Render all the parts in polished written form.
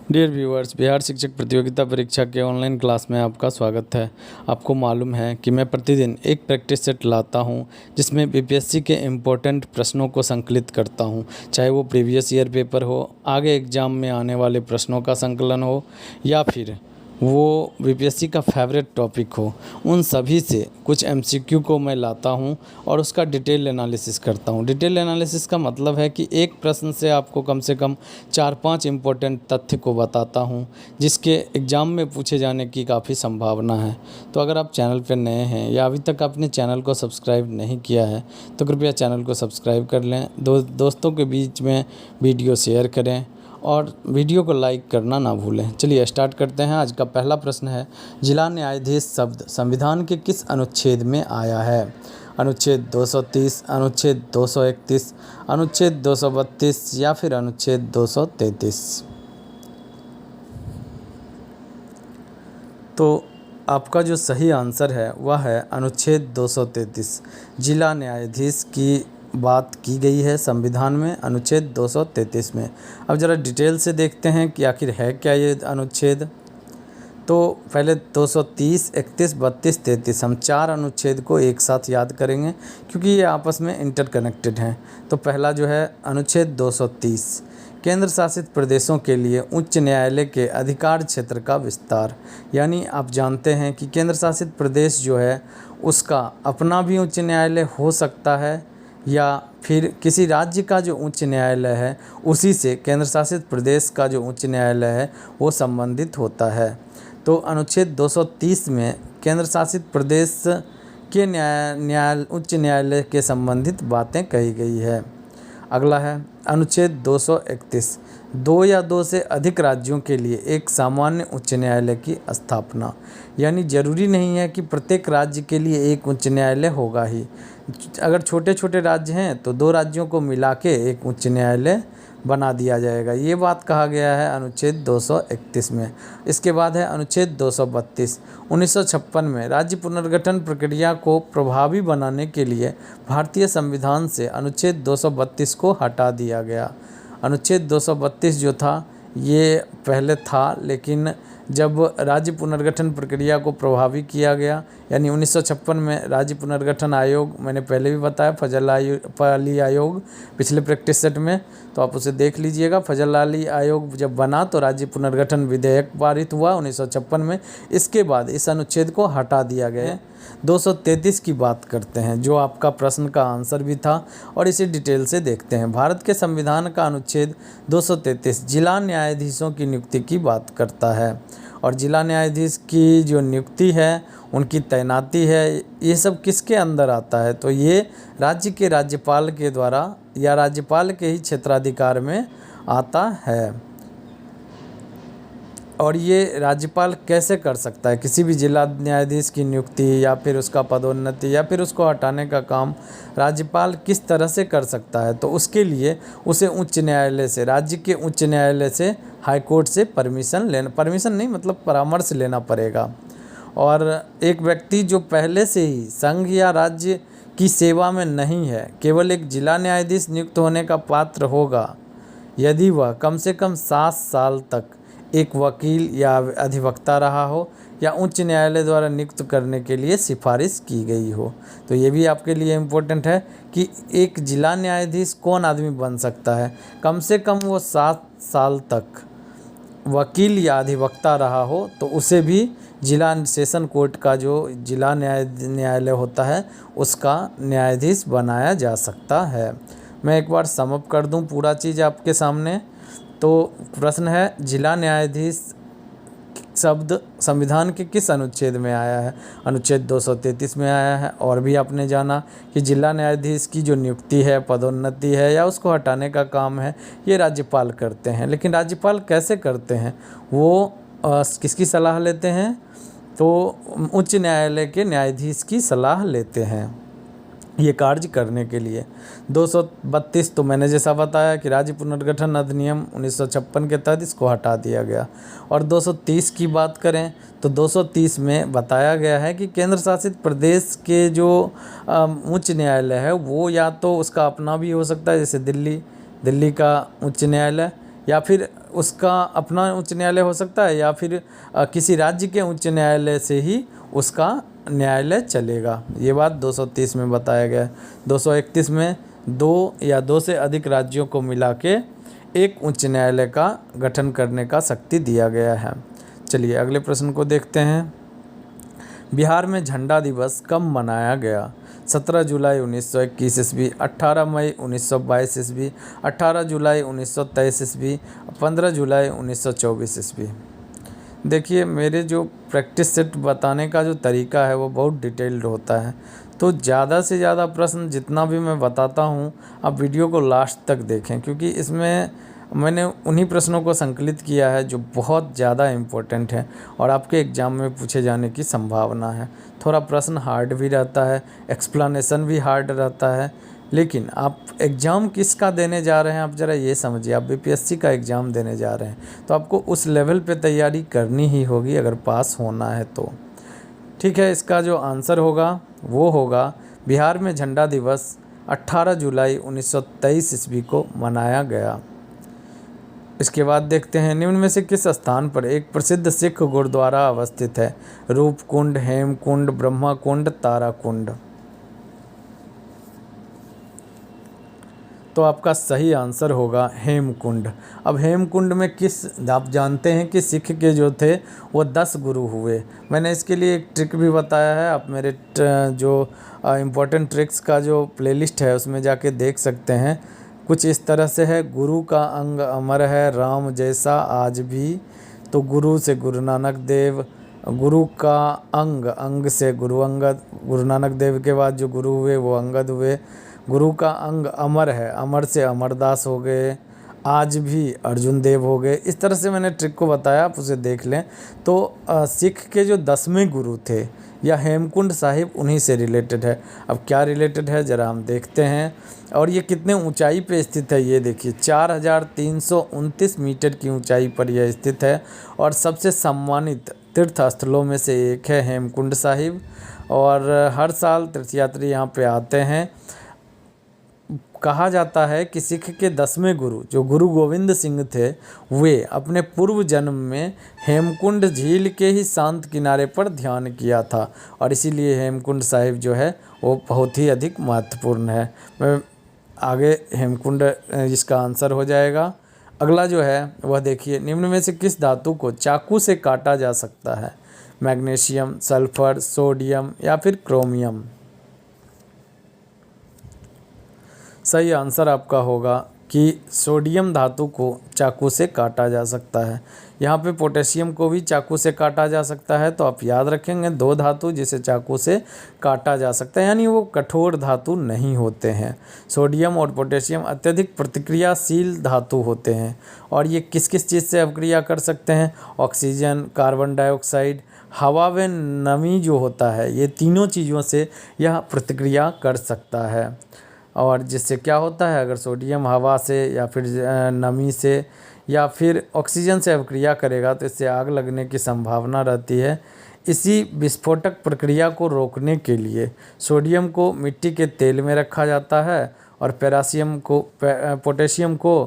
Dear viewers, Bihar शिक्षक प्रतियोगिता परीक्षा के ऑनलाइन क्लास में आपका स्वागत है। आपको मालूम है कि मैं प्रतिदिन एक प्रैक्टिस सेट लाता हूं, जिसमें बीपीएससी के इम्पोर्टेंट प्रश्नों को संकलित करता हूं। चाहे वो प्रीवियस ईयर पेपर हो, आगे एग्ज़ाम में आने वाले प्रश्नों का संकलन हो, या फिर वो बीपीएससी का फेवरेट टॉपिक हो, उन सभी से कुछ एमसीक्यू को मैं लाता हूं और उसका डिटेल एनालिसिस करता हूं। डिटेल एनालिसिस का मतलब है कि एक प्रश्न से आपको कम से कम 4-5 इम्पोर्टेंट तथ्य को बताता हूं, जिसके एग्ज़ाम में पूछे जाने की काफ़ी संभावना है। तो अगर आप चैनल पर नए हैं या अभी तक अपने चैनल को सब्सक्राइब नहीं किया है, तो कृपया चैनल को सब्सक्राइब कर लें। दोस्तों के बीच में वीडियो शेयर करें और वीडियो को लाइक करना ना भूलें। चलिए स्टार्ट करते हैं। आज का पहला प्रश्न है, जिला न्यायाधीश शब्द संविधान के किस अनुच्छेद में आया है? अनुच्छेद 230, अनुच्छेद 231, अनुच्छेद 232 या फिर अनुच्छेद 233? तो आपका जो सही आंसर है वह है अनुच्छेद 233। जिला न्यायाधीश की बात की गई है संविधान में अनुच्छेद 233 में। अब ज़रा डिटेल से देखते हैं कि आखिर है क्या ये अनुच्छेद। तो पहले 230, 31, 32, 33 हम 4 अनुच्छेद को एक साथ याद करेंगे, क्योंकि ये आपस में इंटरकनेक्टेड हैं। तो पहला जो है अनुच्छेद 230, केंद्र शासित प्रदेशों के लिए उच्च न्यायालय के अधिकार क्षेत्र का विस्तार। यानी आप जानते हैं कि केंद्र शासित प्रदेश जो है उसका अपना भी उच्च न्यायालय हो सकता है, या फिर किसी राज्य का जो उच्च न्यायालय है उसी से केंद्र शासित प्रदेश का जो उच्च न्यायालय है वो संबंधित होता है। तो अनुच्छेद 230 में केंद्र शासित प्रदेश के उच्च न्यायालय के संबंधित बातें कही गई है। अगला है अनुच्छेद 231, 2 या 2 से अधिक राज्यों के लिए एक सामान्य उच्च न्यायालय की स्थापना। यानी जरूरी नहीं है कि प्रत्येक राज्य के लिए एक उच्च न्यायालय होगा ही। अगर छोटे छोटे राज्य हैं तो 2 राज्यों को मिला के एक उच्च न्यायालय बना दिया जाएगा। ये बात कहा गया है अनुच्छेद 231 में। इसके बाद है अनुच्छेद 232। 1956 में राज्य पुनर्गठन प्रक्रिया को प्रभावी बनाने के लिए भारतीय संविधान से अनुच्छेद 232 को हटा दिया गया। अनुच्छेद 232 जो था ये पहले था, लेकिन जब राज्य पुनर्गठन प्रक्रिया को प्रभावी किया गया, यानी 1956 में राज्य पुनर्गठन आयोग, मैंने पहले भी बताया फजल अली आयोग पिछले प्रैक्टिस सेट में, तो आप उसे देख लीजिएगा। फजल अली आयोग जब बना तो राज्य पुनर्गठन विधेयक पारित हुआ 1956 में। इसके बाद इस अनुच्छेद को हटा दिया गया। 233 की बात करते हैं, जो आपका प्रश्न का आंसर भी था, और इसे डिटेल से देखते हैं। भारत के संविधान का अनुच्छेद 233 जिला न्यायाधीशों की नियुक्ति की बात करता है। और जिला न्यायाधीश की जो नियुक्ति है, उनकी तैनाती है, ये सब किसके अंदर आता है? तो ये राज्य के राज्यपाल के द्वारा या राज्यपाल के ही क्षेत्राधिकार में आता है। और ये राज्यपाल कैसे कर सकता है? किसी भी जिला न्यायाधीश की नियुक्ति या फिर उसका पदोन्नति या फिर उसको हटाने का काम राज्यपाल किस तरह से कर सकता है? तो उसके लिए उसे उच्च न्यायालय से, राज्य के उच्च न्यायालय से, हाई कोर्ट से परमिशन नहीं मतलब परामर्श लेना पड़ेगा। और एक व्यक्ति जो पहले से ही संघ या राज्य की सेवा में नहीं है, केवल एक जिला न्यायाधीश नियुक्त होने का पात्र होगा यदि वह कम से कम 7 साल तक एक वकील या अधिवक्ता रहा हो या उच्च न्यायालय द्वारा नियुक्त करने के लिए सिफारिश की गई हो। तो ये भी आपके लिए इम्पोर्टेंट है कि एक जिला न्यायाधीश कौन आदमी बन सकता है? कम से कम वो 7 साल तक वकील या अधिवक्ता रहा हो, तो उसे भी जिला सेशन कोर्ट का जो जिला न्यायालय होता है उसका न्यायाधीश बनाया जा सकता है। मैं एक बार समअप कर दूं पूरा चीज़ आपके सामने। तो प्रश्न है, जिला न्यायाधीश शब्द संविधान के किस अनुच्छेद में आया है? अनुच्छेद 233 में आया है। और भी आपने जाना कि जिला न्यायाधीश की जो नियुक्ति है, पदोन्नति है या उसको हटाने का काम है, ये राज्यपाल करते हैं। लेकिन राज्यपाल कैसे करते हैं? वो किसकी सलाह लेते हैं? तो उच्च न्यायालय के न्यायाधीश की सलाह लेते हैं ये कार्य करने के लिए। 232 तो मैंने जैसा बताया कि राज्य पुनर्गठन अधिनियम 1956 के तहत इसको हटा दिया गया। और 230 की बात करें तो 230 में बताया गया है कि केंद्र शासित प्रदेश के जो उच्च न्यायालय है वो या तो उसका अपना भी हो सकता है, जैसे दिल्ली का उच्च न्यायालय, या फिर उसका अपना उच्च न्यायालय हो सकता है, या फिर किसी राज्य के उच्च न्यायालय से ही उसका न्यायालय चलेगा। ये बात 230 में बताया गया है। 231 में दो या दो से अधिक राज्यों को मिला के एक उच्च न्यायालय का गठन करने का शक्ति दिया गया है। चलिए अगले प्रश्न को देखते हैं। बिहार में झंडा दिवस कब मनाया गया? 17 जुलाई 1921 ईस्वी, 18 मई 1922 ईस्वी, 18 जुलाई 1923 ईस्वी, 15 जुलाई 1924 ईस्वी। देखिए मेरे जो प्रैक्टिस सेट बताने का जो तरीका है वो बहुत डिटेल्ड होता है, तो ज़्यादा से ज़्यादा प्रश्न जितना भी मैं बताता हूँ आप वीडियो को लास्ट तक देखें, क्योंकि इसमें मैंने उन्हीं प्रश्नों को संकलित किया है जो बहुत ज़्यादा इम्पोर्टेंट है और आपके एग्ज़ाम में पूछे जाने की संभावना है। थोड़ा प्रश्न हार्ड भी रहता है, एक्सप्लेनेशन भी हार्ड रहता है, लेकिन आप एग्ज़ाम किसका देने जा रहे हैं आप ज़रा ये समझिए। आप बीपीएससी का एग्ज़ाम देने जा रहे हैं तो आपको उस लेवल पे तैयारी करनी ही होगी अगर पास होना है तो। ठीक है, इसका जो आंसर होगा वो होगा बिहार में झंडा दिवस 18 जुलाई 1923 ईस्वी को मनाया गया। इसके बाद देखते हैं निम्न में से किस स्थान पर एक प्रसिद्ध सिख गुरुद्वारा अवस्थित है? रूपकुंड, हेमकुंड, ब्रह्माकुंड, ताराकुंड। तो आपका सही आंसर होगा हेमकुंड। अब हेमकुंड में आप जानते हैं कि सिख के जो थे वो 10 गुरु हुए। मैंने इसके लिए एक ट्रिक भी बताया है, आप मेरे जो इम्पोर्टेंट ट्रिक्स का जो प्लेलिस्ट है उसमें जाके देख सकते हैं। कुछ इस तरह से है, गुरु का अंग अमर है राम जैसा आज भी, तो गुरु से गुरु नानक देव, गुरु का अंग से गुरु अंगद, गुरु नानक देव के बाद जो गुरु हुए वो अंगद हुए। गुरु का अंग अमर है, अमर से अमरदास हो गए, आज भी अर्जुन देव हो गए। इस तरह से मैंने ट्रिक को बताया, आप उसे देख लें। तो सिख के जो 10वें गुरु थे या हेमकुंड साहिब उन्हीं से रिलेटेड है। अब क्या रिलेटेड है ज़रा हम देखते हैं। और ये कितने ऊंचाई पे स्थित है ये देखिए, 4329 मीटर की ऊंचाई पर यह स्थित है और सबसे सम्मानित तीर्थ स्थलों में से एक है हेमकुंड साहिब। और हर साल तीर्थयात्री यहाँ पे आते हैं। कहा जाता है कि सिख के 10वें गुरु जो गुरु गोविंद सिंह थे वे अपने पूर्व जन्म में हेमकुंड झील के ही शांत किनारे पर ध्यान किया था और इसीलिए हेमकुंड साहिब जो है वो बहुत ही अधिक महत्वपूर्ण है। मैं आगे हेमकुंड इसका आंसर हो जाएगा। अगला जो है वह देखिए, निम्न में से किस धातु को चाकू से काटा जा सकता है? मैग्नीशियम, सल्फर, सोडियम या फिर क्रोमियम। सही आंसर आपका होगा कि सोडियम धातु को चाकू से काटा जा सकता है। यहाँ पे पोटेशियम को भी चाकू से काटा जा सकता है, तो आप याद रखेंगे 2 धातु जिसे चाकू से काटा जा सकता है, यानी वो कठोर धातु नहीं होते हैं। सोडियम और पोटेशियम अत्यधिक प्रतिक्रियाशील धातु होते हैं और ये किस किस चीज़ से अभिक्रिया कर सकते हैं? ऑक्सीजन, कार्बन डाइऑक्साइड, हवा व नमी जो होता है, ये तीनों चीज़ों से यह प्रतिक्रिया कर सकता है। और जिससे क्या होता है, अगर सोडियम हवा से या फिर नमी से या फिर ऑक्सीजन से अभिक्रिया करेगा तो इससे आग लगने की संभावना रहती है। इसी विस्फोटक प्रक्रिया को रोकने के लिए सोडियम को मिट्टी के तेल में रखा जाता है और पोटेशियम को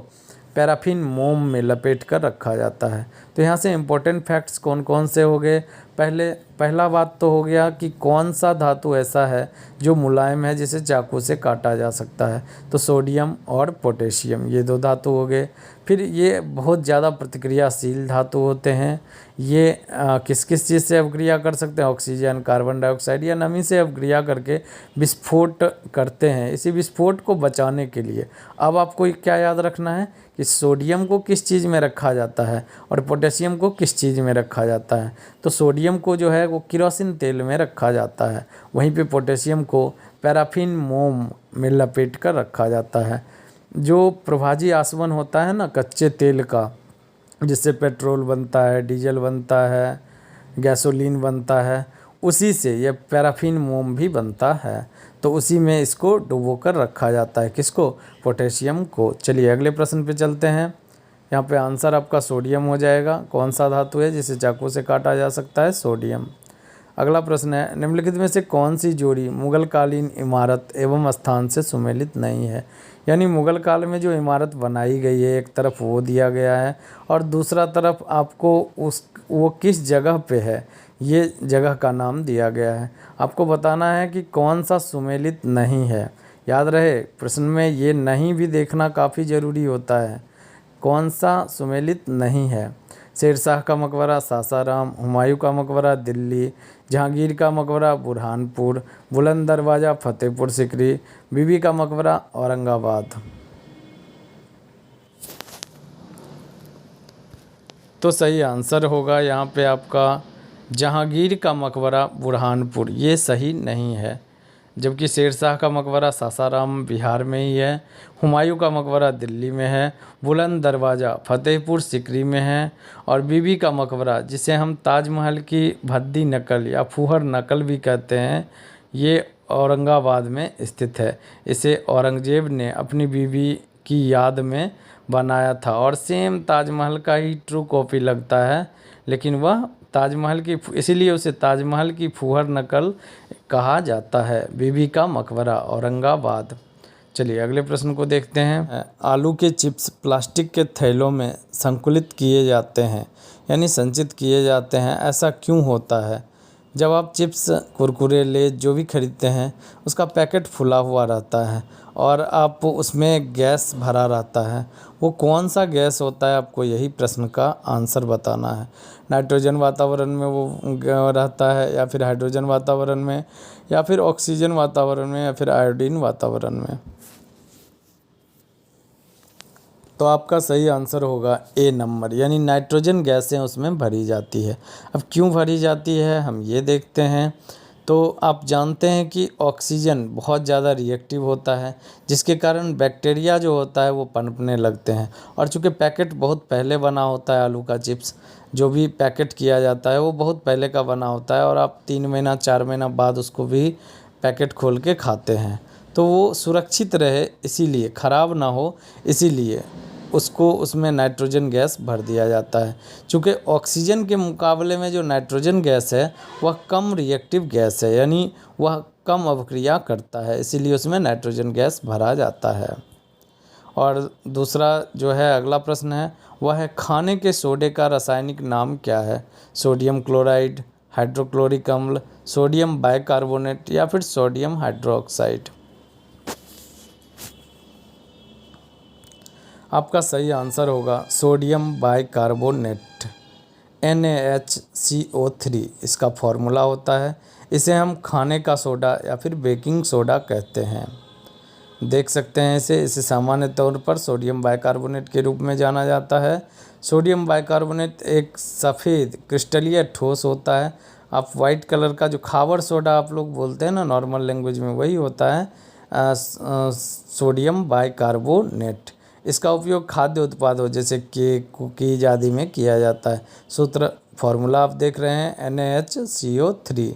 पैराफिन मोम में लपेट कर रखा जाता है। तो यहाँ से इम्पोर्टेंट फैक्ट्स कौन कौन से हो गए? पहला बात तो हो गया कि कौन सा धातु ऐसा है जो मुलायम है जिसे चाकू से काटा जा सकता है, तो सोडियम और पोटेशियम ये 2 धातु हो गए। फिर ये बहुत ज़्यादा प्रतिक्रियाशील धातु होते हैं। ये किस किस चीज़ से अभिक्रिया कर सकते हैं? ऑक्सीजन, कार्बन डाइऑक्साइड या नमी से अभिक्रिया करके विस्फोट करते हैं। इसी विस्फोट को बचाने के लिए अब आपको क्या याद रखना है कि सोडियम को किस चीज़ में रखा जाता है और पोटेशियम को किस चीज़ में रखा जाता है। तो सोडियम को जो है वो किरोसिन तेल में रखा जाता है, वहीं पे पोटेशियम को पैराफिन मोम में लपेट कर रखा जाता है। जो प्रभाजी आसवन होता है ना कच्चे तेल का, जिससे पेट्रोल बनता है, डीजल बनता है, गैसोलीन बनता है, उसी से यह पैराफिन मोम भी बनता है। तो उसी में इसको डुबो कर रखा जाता है। किसको? पोटेशियम को। चलिए अगले प्रश्न पे चलते हैं। यहाँ पे आंसर आपका सोडियम हो जाएगा। कौन सा धातु है जिसे चाकू से काटा जा सकता है? सोडियम। अगला प्रश्न है, निम्नलिखित में से कौन सी जोड़ी मुगल कालीन इमारत एवं स्थान से सुमेलित नहीं है। यानी मुगल काल में जो इमारत बनाई गई है, एक तरफ वो दिया गया है और दूसरा तरफ आपको वो किस जगह पे है, ये जगह का नाम दिया गया है। आपको बताना है कि कौन सा सुमेलित नहीं है। याद रहे, प्रश्न में ये नहीं भी देखना काफ़ी ज़रूरी होता है। कौन सा सुमेलित नहीं है। शेरशाह का मकबरा सासाराम, हुमायूं का मकबरा दिल्ली, जहांगीर का मकबरा बुरहानपुर, बुलंद दरवाज़ा फतेहपुर सिकरी, बीबी का मकबरा औरंगाबाद। तो सही आंसर होगा यहाँ पे आपका जहांगीर का मकबरा बुरहानपुर, ये सही नहीं है। जबकि शेरशाह का मकबरा सासाराम बिहार में ही है, हुमायूं का मकबरा दिल्ली में है, बुलंद दरवाज़ा फतेहपुर सिकरी में है और बीबी का मकबरा, जिसे हम ताजमहल की भद्दी नकल या फूहर नकल भी कहते हैं, ये औरंगाबाद में स्थित है। इसे औरंगजेब ने अपनी बीवी की याद में बनाया था और सेम ताजमहल का ही ट्रू कॉपी लगता है, लेकिन वह ताजमहल की, इसीलिए उसे ताजमहल की फूहर नकल कहा जाता है। बीबी का मकबरा औरंगाबाद। चलिए अगले प्रश्न को देखते हैं। आलू के चिप्स प्लास्टिक के थैलों में संकुलित किए जाते हैं, यानी संचित किए जाते हैं, ऐसा क्यों होता है। जब आप चिप्स, कुरकुरे, लेज जो भी खरीदते हैं, उसका पैकेट फुला हुआ रहता है और आप उसमें गैस भरा रहता है। वो कौन सा गैस होता है, आपको यही प्रश्न का आंसर बताना है। नाइट्रोजन वातावरण में वो रहता है, या फिर हाइड्रोजन वातावरण में, या फिर ऑक्सीजन वातावरण में, या फिर आयोडीन वातावरण में। तो आपका सही आंसर होगा ए नंबर, यानी नाइट्रोजन गैसें उसमें भरी जाती है। अब क्यों भरी जाती है हम ये देखते हैं। तो आप जानते हैं कि ऑक्सीजन बहुत ज़्यादा रिएक्टिव होता है, जिसके कारण बैक्टीरिया जो होता है वो पनपने लगते हैं। और चूँकि पैकेट बहुत पहले बना होता है, आलू का चिप्स जो भी पैकेट किया जाता है वो बहुत पहले का बना होता है और आप 3 महीना 4 महीना बाद उसको भी पैकेट खोल के खाते हैं, तो वो सुरक्षित रहे, इसीलिए ख़राब ना हो, इसीलिए उसको उसमें नाइट्रोजन गैस भर दिया जाता है। चूँकि ऑक्सीजन के मुकाबले में जो नाइट्रोजन गैस है वह कम रिएक्टिव गैस है, यानी वह कम अवक्रिया करता है, इसीलिए उसमें नाइट्रोजन गैस भरा जाता है। और दूसरा जो है अगला प्रश्न है, वह है खाने के सोडे का रासायनिक नाम क्या है। सोडियम क्लोराइड, हाइड्रोक्लोरिक अम्ल, सोडियम बाइकार्बोनेट या फिर सोडियम हाइड्रोक्साइड। आपका सही आंसर होगा सोडियम बाइकार्बोनेट, NaHCO3 इसका फॉर्मूला होता है। इसे हम खाने का सोडा या फिर बेकिंग सोडा कहते हैं। देख सकते हैं इसे सामान्य तौर पर सोडियम बाइकार्बोनेट के रूप में जाना जाता है। सोडियम बाइकार्बोनेट एक सफ़ेद क्रिस्टलीय ठोस होता है। आप वाइट कलर का जो खावर सोडा आप लोग बोलते हैं ना नॉर्मल लैंग्वेज में, वही होता है सोडियम बाइकार्बोनेट। इसका उपयोग खाद्य उत्पादों जैसे केक, कुकीज आदि में किया जाता है। सूत्र फॉर्मूला आप देख रहे हैं NaHCO3।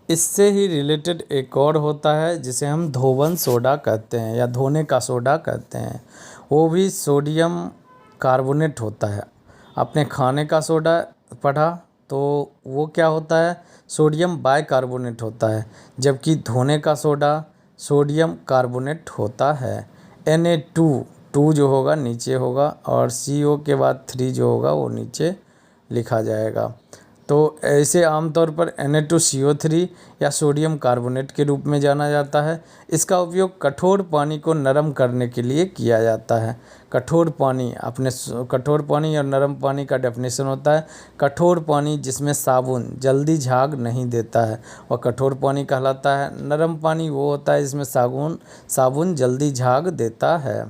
इससे ही रिलेटेड एक और होता है जिसे हम धोवन सोडा कहते हैं या धोने का सोडा कहते हैं, वो भी सोडियम कार्बोनेट होता है। आपने खाने का सोडा पढ़ा तो वो क्या होता है, सोडियम बाइकार्बोनेट होता है, जबकि धोने का सोडा सोडियम कार्बोनेट होता है। Na2 जो होगा नीचे होगा और CO के बाद 3 जो होगा वो नीचे लिखा जाएगा। तो ऐसे आमतौर पर Na2CO3 या सोडियम कार्बोनेट के रूप में जाना जाता है। इसका उपयोग कठोर पानी को नरम करने के लिए किया जाता है। कठोर पानी, अपने कठोर पानी और नरम पानी का डेफिनेशन होता है कठोर पानी जिसमें साबुन जल्दी झाग नहीं देता है वह कठोर पानी कहलाता है। नरम पानी वो होता है जिसमें साबुन जल्दी झाग देता है।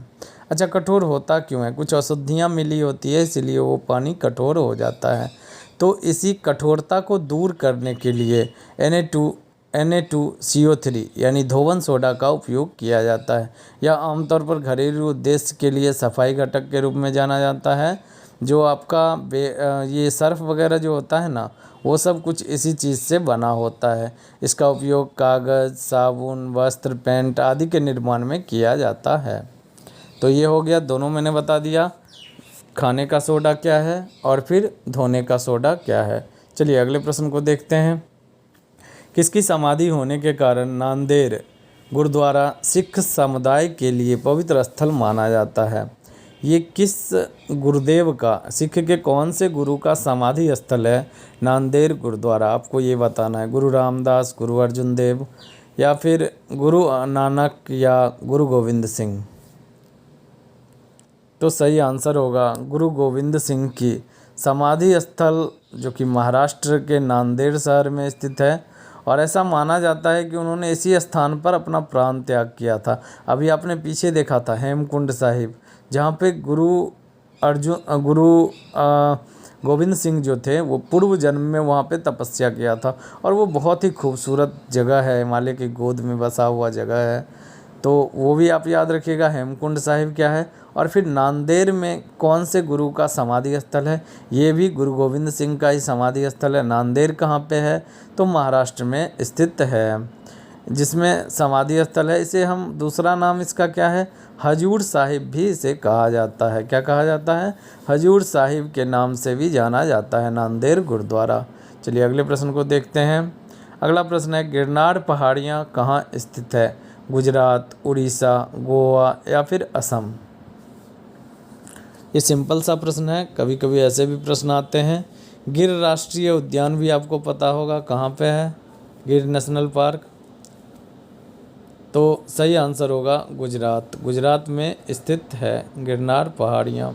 अच्छा, कठोर होता क्यों है, कुछ अशुद्धियाँ मिली होती है इसीलिए वो पानी कठोर हो जाता है। तो इसी कठोरता को दूर करने के लिए Na2CO3 यानी धोवन सोडा का उपयोग किया जाता है, या आमतौर पर घरेलू उद्देश्य के लिए सफाई घटक के रूप में जाना जाता है। जो आपका ये सर्फ वगैरह जो होता है ना, वो सब कुछ इसी चीज़ से बना होता है। इसका उपयोग कागज़, साबुन, वस्त्र, पेंट आदि के निर्माण में किया जाता है। तो ये हो गया, दोनों मैंने बता दिया, खाने का सोडा क्या है और फिर धोने का सोडा क्या है। चलिए अगले प्रश्न को देखते हैं। किसकी समाधि होने के कारण नांदेड़ गुरुद्वारा सिख समुदाय के लिए पवित्र स्थल माना जाता है? ये किस गुरुदेव का, सिख के कौन से गुरु का समाधि स्थल है नांदेड़ गुरुद्वारा? आपको ये बताना है। गुरु रामदास, गुरु अर्जुन देव या फिर गुरु नानक या गुरु गोविंद सिंह? तो सही आंसर होगा गुरु गोविंद सिंह की समाधि स्थल, जो कि महाराष्ट्र के नांदेड़ शहर में स्थित है। और ऐसा माना जाता है कि उन्होंने इसी स्थान पर अपना प्राण त्याग किया था। अभी आपने पीछे देखा था हेमकुंड साहिब, जहाँ पे गुरु गोविंद सिंह जो थे वो पूर्व जन्म में वहाँ पे तपस्या किया था। और वो बहुत ही खूबसूरत जगह है, हिमालय की गोद में बसा हुआ जगह है। तो वो भी आप याद रखिएगा हेमकुंड साहिब क्या है। और फिर नांदेड़ में कौन से गुरु का समाधि स्थल है? ये भी गुरु गोविंद सिंह का ही समाधि स्थल है। नांदेड़ कहाँ पे है? तो महाराष्ट्र में स्थित है, जिसमें समाधि स्थल है। इसे हम, दूसरा नाम इसका क्या है? हजूर साहिब भी इसे कहा जाता है। क्या कहा जाता है? हजूर साहिब के नाम से भी जाना जाता है नांदेड़ गुरुद्वारा। चलिए अगले प्रश्न को देखते हैं। अगला प्रश्न है, गिरनार पहाड़ियाँ कहाँ स्थित है? गुजरात, उड़ीसा, गोवा या फिर असम? ये सिंपल सा प्रश्न है, कभी कभी ऐसे भी प्रश्न आते हैं। गिर राष्ट्रीय उद्यान भी आपको पता होगा कहाँ पे है, गिर नेशनल पार्क। तो सही आंसर होगा गुजरात, गुजरात में स्थित है गिरनार पहाड़ियाँ।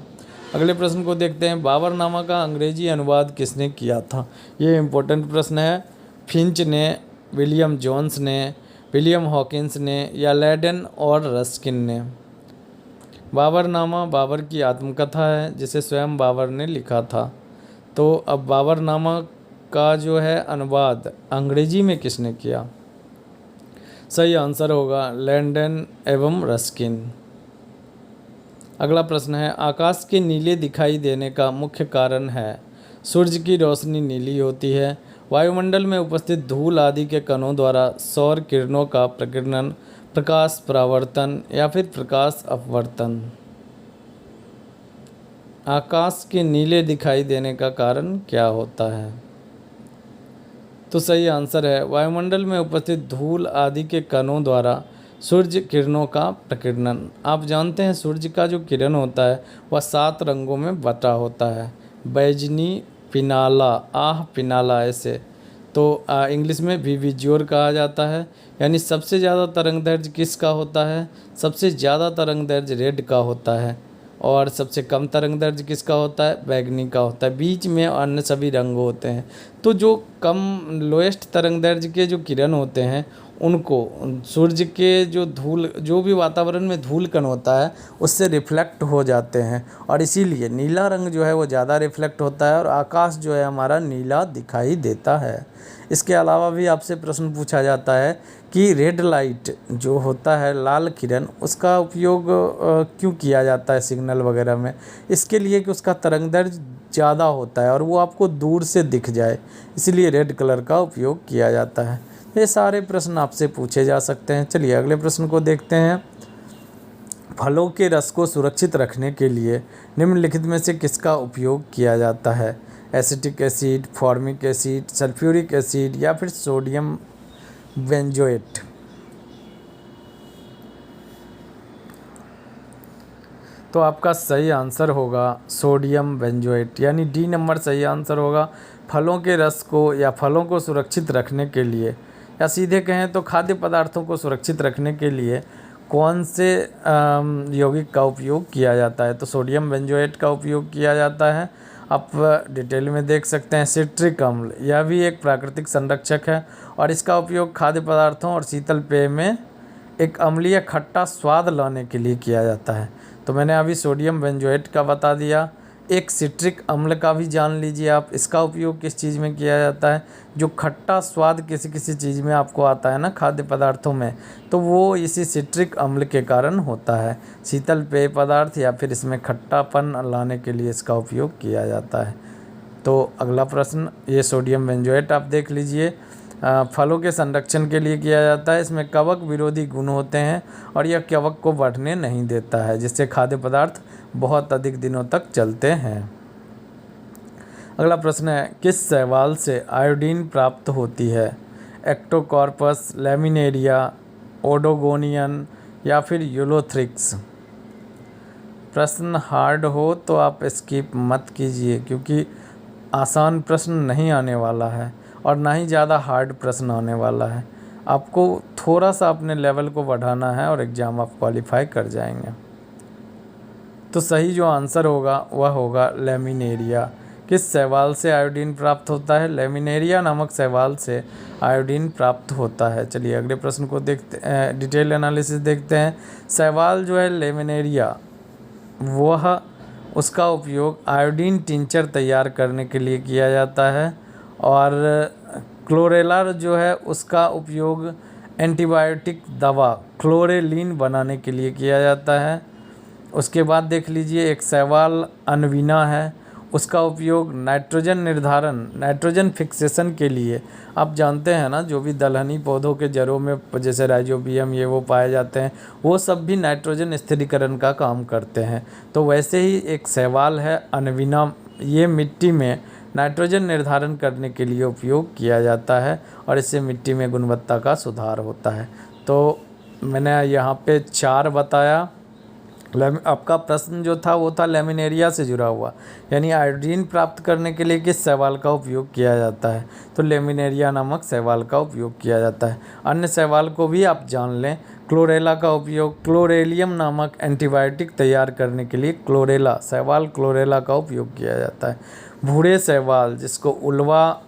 अगले प्रश्न को देखते हैं। बाबरनामा का अंग्रेजी अनुवाद किसने किया था? ये इम्पोर्टेंट प्रश्न है। फिंच ने, विलियम जोन्स ने, विलियम हॉकिंस ने या लेडन और रस्किन ने? बाबरनामा बाबर की आत्मकथा है, जिसे स्वयं बाबर ने लिखा था। तो अब बाबरनामा का जो है अनुवाद अंग्रेजी में किसने किया? सही आंसर होगा लेडन एवं रस्किन। अगला प्रश्न है, आकाश के नीले दिखाई देने का मुख्य कारण है? सूर्य की रोशनी नीली होती है, वायुमंडल में उपस्थित धूल आदि के कणों द्वारा सौर किरणों का प्रकीर्णन, प्रकाश परावर्तन या फिर प्रकाश अपवर्तन? आकाश के नीले दिखाई देने का कारण क्या होता है? तो सही आंसर है वायुमंडल में उपस्थित धूल आदि के कणों द्वारा सूर्य किरणों का प्रकीर्णन। आप जानते हैं सूर्य का जो किरण होता है वह 7 रंगों में बटा होता है, बैजनी, पिनाला, पिनाला ऐसे। तो इंग्लिश में विजुअल कहा जाता है। यानी सबसे ज़्यादा तरंग दैर्घ्य किसका होता है? सबसे ज़्यादा तरंग दैर्घ्य रेड का होता है। और सबसे कम तरंग दैर्घ्य किसका होता है? बैगनी का होता है। बीच में अन्य सभी रंग होते हैं। तो जो कम लोएस्ट तरंग दैर्घ्य के जो किरण होते हैं उनको सूर्य के जो भी वातावरण में धूल कण होता है उससे रिफ्लेक्ट हो जाते हैं, और इसीलिए नीला रंग जो है वो ज़्यादा रिफ्लेक्ट होता है और आकाश जो है हमारा नीला दिखाई देता है। इसके अलावा भी आपसे प्रश्न पूछा जाता है कि रेड लाइट जो होता है, लाल किरण, उसका उपयोग क्यों किया जाता है सिग्नल वगैरह में? इसके लिए कि उसका तरंग दैर्घ्य ज़्यादा होता है और वो आपको दूर से दिख जाए, इसलिए रेड कलर का उपयोग किया जाता है। ये सारे प्रश्न आपसे पूछे जा सकते हैं। चलिए अगले प्रश्न को देखते हैं। फलों के रस को सुरक्षित रखने के लिए निम्नलिखित में से किसका उपयोग किया जाता है? Acetic acid, formic acid, sulphuric acid या फिर सोडियम बेंजोएट? तो आपका सही आंसर होगा सोडियम बेंजोएट, यानी डी नंबर सही आंसर होगा। फलों के रस को या फलों को सुरक्षित रखने के लिए, या सीधे कहें तो खाद्य पदार्थों को सुरक्षित रखने के लिए कौन से यौगिक का उपयोग किया जाता है? तो सोडियम बेंजोएट का उपयोग किया जाता है। आप डिटेल में देख सकते हैं। सिट्रिक अम्ल, यह भी एक प्राकृतिक संरक्षक है और इसका उपयोग खाद्य पदार्थों और शीतल पेय में एक अम्लीय खट्टा स्वाद लाने के लिए किया जाता है। तो मैंने अभी सोडियम बेंजोएट का बता दिया। एक सिट्रिक अम्ल का भी जान लीजिए आप, इसका उपयोग किस चीज़ में किया जाता है? जो खट्टा स्वाद किसी किसी चीज़ में आपको आता है ना खाद्य पदार्थों में, तो वो इसी सिट्रिक अम्ल के कारण होता है। शीतल पेय पदार्थ या फिर इसमें खट्टापन लाने के लिए इसका उपयोग किया जाता है। तो अगला प्रश्न, ये सोडियम बेंजोएट आप देख लीजिए, फलों के संरक्षण के लिए किया जाता है। इसमें कवक विरोधी गुण होते हैं और यह कवक को बढ़ने नहीं देता है, जिससे खाद्य पदार्थ बहुत अधिक दिनों तक चलते हैं। अगला प्रश्न है, किस शैवाल से आयोडीन प्राप्त होती है? एक्टोकॉर्पस, लैमिनेरिया, ओडोगोनियन या फिर यूलोथ्रिक्स? प्रश्न हार्ड हो तो आप स्किप मत कीजिए, क्योंकि आसान प्रश्न नहीं आने वाला है और ना ही ज़्यादा हार्ड प्रश्न आने वाला है। आपको थोड़ा सा अपने लेवल को बढ़ाना है और एग्ज़ाम आप क्वालिफाई कर जाएंगे। तो सही जो आंसर होगा वह होगा लेमिनेरिया। किस शैवाल से आयोडीन प्राप्त होता है? लेमिनेरिया नामक शैवाल से आयोडीन प्राप्त होता है। चलिए अगले प्रश्न को देखते हैं, डिटेल एनालिसिस देखते हैं। शैवाल जो है लेमिनेरिया, वह उसका उपयोग आयोडीन टिंचर तैयार करने के लिए किया जाता है और क्लोरेला जो है उसका उपयोग एंटीबायोटिक दवा क्लोरेलिन बनाने के लिए किया जाता है। उसके बाद देख लीजिए एक शैवाल अनवीना है, उसका उपयोग नाइट्रोजन निर्धारण, नाइट्रोजन फिक्सेशन के लिए, आप जानते हैं ना जो भी दलहनी पौधों के जड़ों में जैसे राइजोबियम ये वो पाए जाते हैं, वो सब भी नाइट्रोजन स्थिरीकरण का काम करते हैं। तो वैसे ही एक शैवाल है अनवीना, ये मिट्टी में नाइट्रोजन निर्धारण करने के लिए उपयोग किया जाता है और इससे मिट्टी में गुणवत्ता का सुधार होता है। तो मैंने यहाँ पे 4 बताया। आपका प्रश्न जो था वो था लेमिनेरिया से जुड़ा हुआ, यानी आयोडीन प्राप्त करने के लिए किस शैवाल का उपयोग किया जाता है? तो लेमिनेरिया नामक शैवाल का उपयोग किया जाता है। अन्य शैवाल को भी आप जान लें। क्लोरेला का उपयोग क्लोरेलियम नामक एंटीबायोटिक तैयार करने के लिए क्लोरेला शैवाल, क्लोरेला का उपयोग किया जाता है। भूरे शैवाल जिसको उल्वा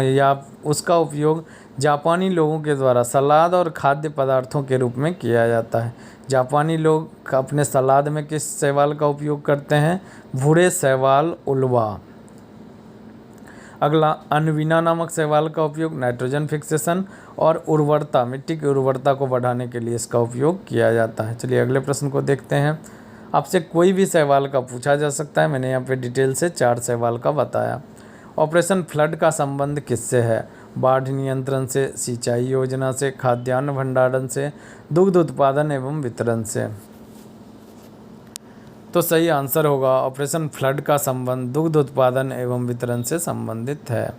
या उसका उपयोग जापानी लोगों के द्वारा सलाद और खाद्य पदार्थों के रूप में किया जाता है। जापानी लोग अपने सलाद में किस शैवाल का उपयोग करते हैं? भूरे शैवाल, उल्वा। अगला, अनवीना नामक शैवाल का उपयोग नाइट्रोजन फिक्सेशन और उर्वरता, मिट्टी की उर्वरता को बढ़ाने के लिए इसका उपयोग किया जाता है। चलिए अगले प्रश्न को देखते हैं। आपसे कोई भी शैवाल का पूछा जा सकता है। मैंने यहाँ पे डिटेल से 4 शैवाल का बताया। ऑपरेशन फ्लड का संबंध किससे है? बाढ़ नियंत्रण से, सिंचाई योजना से, खाद्यान्न भंडारण से, दुग्ध उत्पादन एवं वितरण से? तो सही आंसर होगा ऑपरेशन फ्लड का संबंध दुग्ध उत्पादन एवं वितरण से संबंधित है।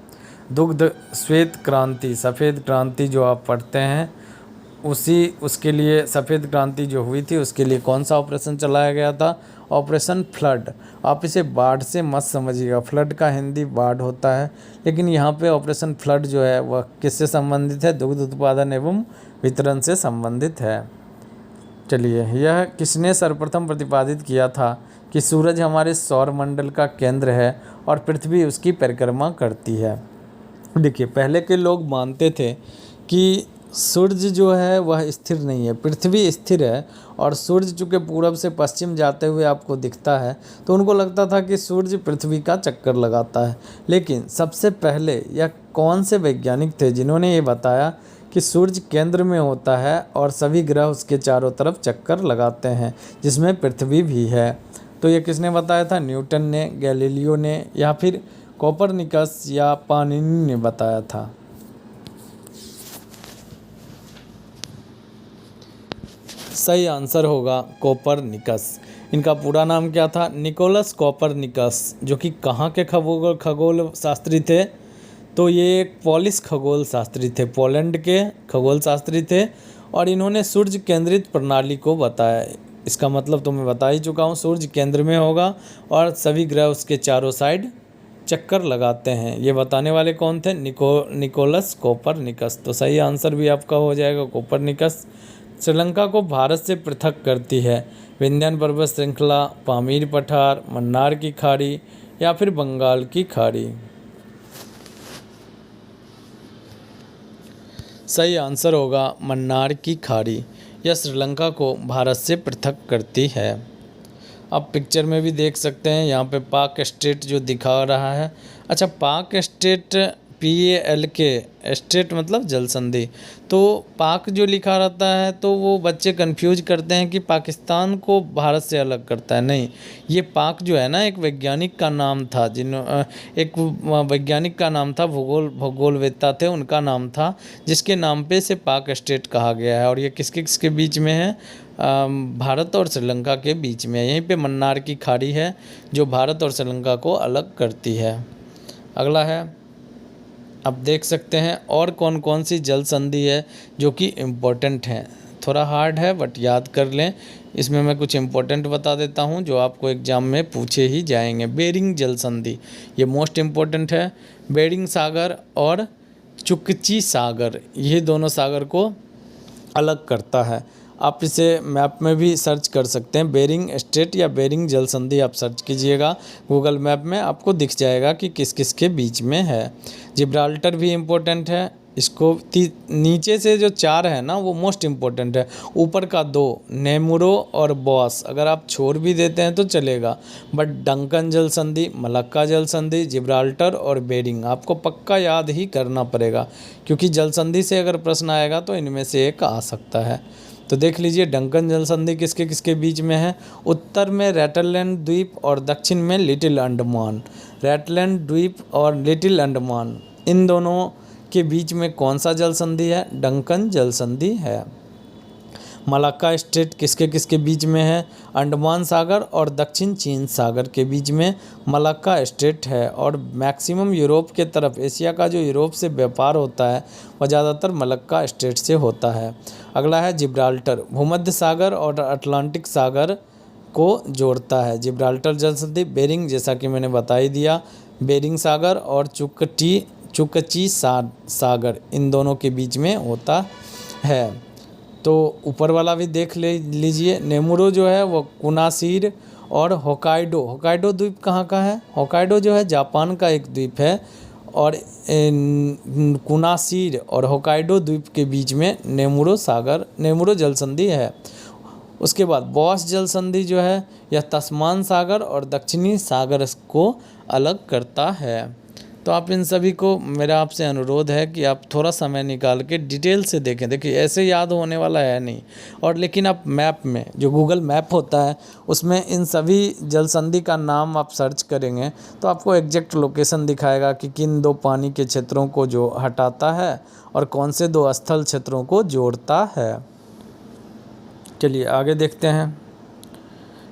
दुग्ध श्वेत क्रांति, सफ़ेद क्रांति जो आप पढ़ते हैं, उसके लिए सफ़ेद क्रांति जो हुई थी उसके लिए कौन सा ऑपरेशन चलाया गया था? Operation flood. आप इसे बाढ़ से मत समझिएगा, फ्लड का हिंदी बाढ़ होता है, लेकिन यहाँ पे ऑपरेशन फ्लड जो है वह किससे संबंधित है? दुग्ध उत्पादन एवं वितरण से संबंधित है। चलिए, यह किसने सर्वप्रथम प्रतिपादित किया था कि सूरज हमारे सौर मंडल का केंद्र है और पृथ्वी उसकी परिक्रमा करती है? देखिए, पहले के लोग मानते थे कि सूर्य जो है वह स्थिर नहीं है, पृथ्वी स्थिर है और सूर्य चूँकि पूरब से पश्चिम जाते हुए आपको दिखता है तो उनको लगता था कि सूर्य पृथ्वी का चक्कर लगाता है। लेकिन सबसे पहले यह कौन से वैज्ञानिक थे जिन्होंने ये बताया कि सूर्य केंद्र में होता है और सभी ग्रह उसके चारों तरफ चक्कर लगाते हैं, जिसमें पृथ्वी भी है? तो ये किसने बताया था? न्यूटन ने, गैलीलियो ने या फिर कोपरनिकस या पाणिनि ने बताया था? सही आंसर होगा कोपरनिकस। इनका पूरा नाम क्या था? निकोलस कोपरनिकस, जो कि कहाँ के खगोल शास्त्री थे? तो ये एक पोलिश खगोल शास्त्री थे, पोलैंड के खगोल शास्त्री थे और इन्होंने सूर्य केंद्रित प्रणाली को बताया। इसका मतलब तो मैं बता ही चुका हूँ, सूर्य केंद्र में होगा और सभी ग्रह उसके चारों साइड चक्कर लगाते हैं। ये बताने वाले कौन थे? Nicholas Copernicus. तो सही आंसर भी आपका हो जाएगा कोपरनिकस। श्रीलंका को भारत से पृथक करती है विंध्यान पर्वत श्रृंखला, पामीर पठार, मन्नार की खाड़ी या फिर बंगाल की खाड़ी? सही आंसर होगा मन्नार की खाड़ी। यह श्रीलंका को भारत से पृथक करती है। आप पिक्चर में भी देख सकते हैं, यहाँ पे पाक स्टेट जो दिखा रहा है। अच्छा, पाक स्टेट PALK स्टेट मतलब जल संधि। तो पाक जो लिखा रहता है तो वो बच्चे कंफ्यूज करते हैं कि पाकिस्तान को भारत से अलग करता है। नहीं, ये पाक जो है ना एक वैज्ञानिक का नाम था, एक वैज्ञानिक का नाम था, भूगोलवेत्ता थे, उनका नाम था, जिसके नाम पे इसे पाक स्टेट कहा गया है। और ये किसके किसके बीच में है? भारत और श्रीलंका के बीच में। यहीं पे मन्नार की खाड़ी है जो भारत और श्रीलंका को अलग करती है। अगला है, आप देख सकते हैं और कौन कौन सी जल संधि है जो कि इम्पोर्टेंट हैं। थोड़ा हार्ड है बट याद कर लें। इसमें मैं कुछ इम्पोर्टेंट बता देता हूं जो आपको एग्जाम में पूछे ही जाएंगे। बेरिंग जल संधि, ये मोस्ट इम्पोर्टेंट है। बेरिंग सागर और चुकची सागर, ये दोनों सागर को अलग करता है। आप इसे मैप में भी सर्च कर सकते हैं। बेरिंग स्ट्रेट या बेरिंग जल संधि आप सर्च कीजिएगा गूगल मैप में, आपको दिख जाएगा कि किस किस के बीच में है। जिब्राल्टर भी इम्पोर्टेंट है। इसको नीचे से जो 4 है ना वो मोस्ट इम्पोर्टेंट है। ऊपर का 2 नेमुरो और बॉस अगर आप छोड़ भी देते हैं तो चलेगा, बट डंकन जल संधि, मलक्का जल संधि, जिब्राल्टर और बेरिंग आपको पक्का याद ही करना पड़ेगा, क्योंकि जल संधि से अगर प्रश्न आएगा तो इनमें से एक आ सकता है। तो देख लीजिए डंकन जल संधि किसके किसके बीच में है। उत्तर में रेटलैंड द्वीप और दक्षिण में लिटिल अंडमान। रेटलैंड द्वीप और लिटिल अंडमान, इन दोनों के बीच में कौन सा जल संधि है? डंकन जल संधि है। मलाक्का स्ट्रेट किसके किसके बीच में है? अंडमान सागर और दक्षिण चीन सागर के बीच में मलाक्का स्ट्रेट है। और मैक्सिमम यूरोप के तरफ, एशिया का जो यूरोप से व्यापार होता है वह ज़्यादातर मलाक्का स्ट्रेट से होता है। अगला है जिब्राल्टर, भूमध्य सागर और अटलांटिक सागर को जोड़ता है। जिब्राल्टर जल संधि बेरिंग, जैसा कि मैंने बता ही दिया, बेरिंग सागर और चुकची सागर, इन दोनों के बीच में होता है। तो ऊपर वाला भी देख लीजिए। नेमुरो जो है वो कुनासिर और होकाइडो, होकाइडो द्वीप कहाँ का है? होकाइडो जो है जापान का एक द्वीप है, और कुनासिर और होकाइडो द्वीप के बीच में नेमुरो जल संधि है। उसके बाद बॉस जल संधि जो है यह तस्मान सागर और दक्षिणी सागर को अलग करता है। तो आप इन सभी को, मेरा आपसे अनुरोध है कि आप थोड़ा समय निकाल के डिटेल से देखें। देखिए ऐसे याद होने वाला है नहीं, और लेकिन आप मैप में, जो गूगल मैप होता है उसमें इन सभी जल संधि का नाम आप सर्च करेंगे तो आपको एग्जैक्ट लोकेशन दिखाएगा कि किन 2 पानी के क्षेत्रों को जो हटाता है और कौन से 2 स्थल क्षेत्रों को जोड़ता है। चलिए आगे देखते हैं।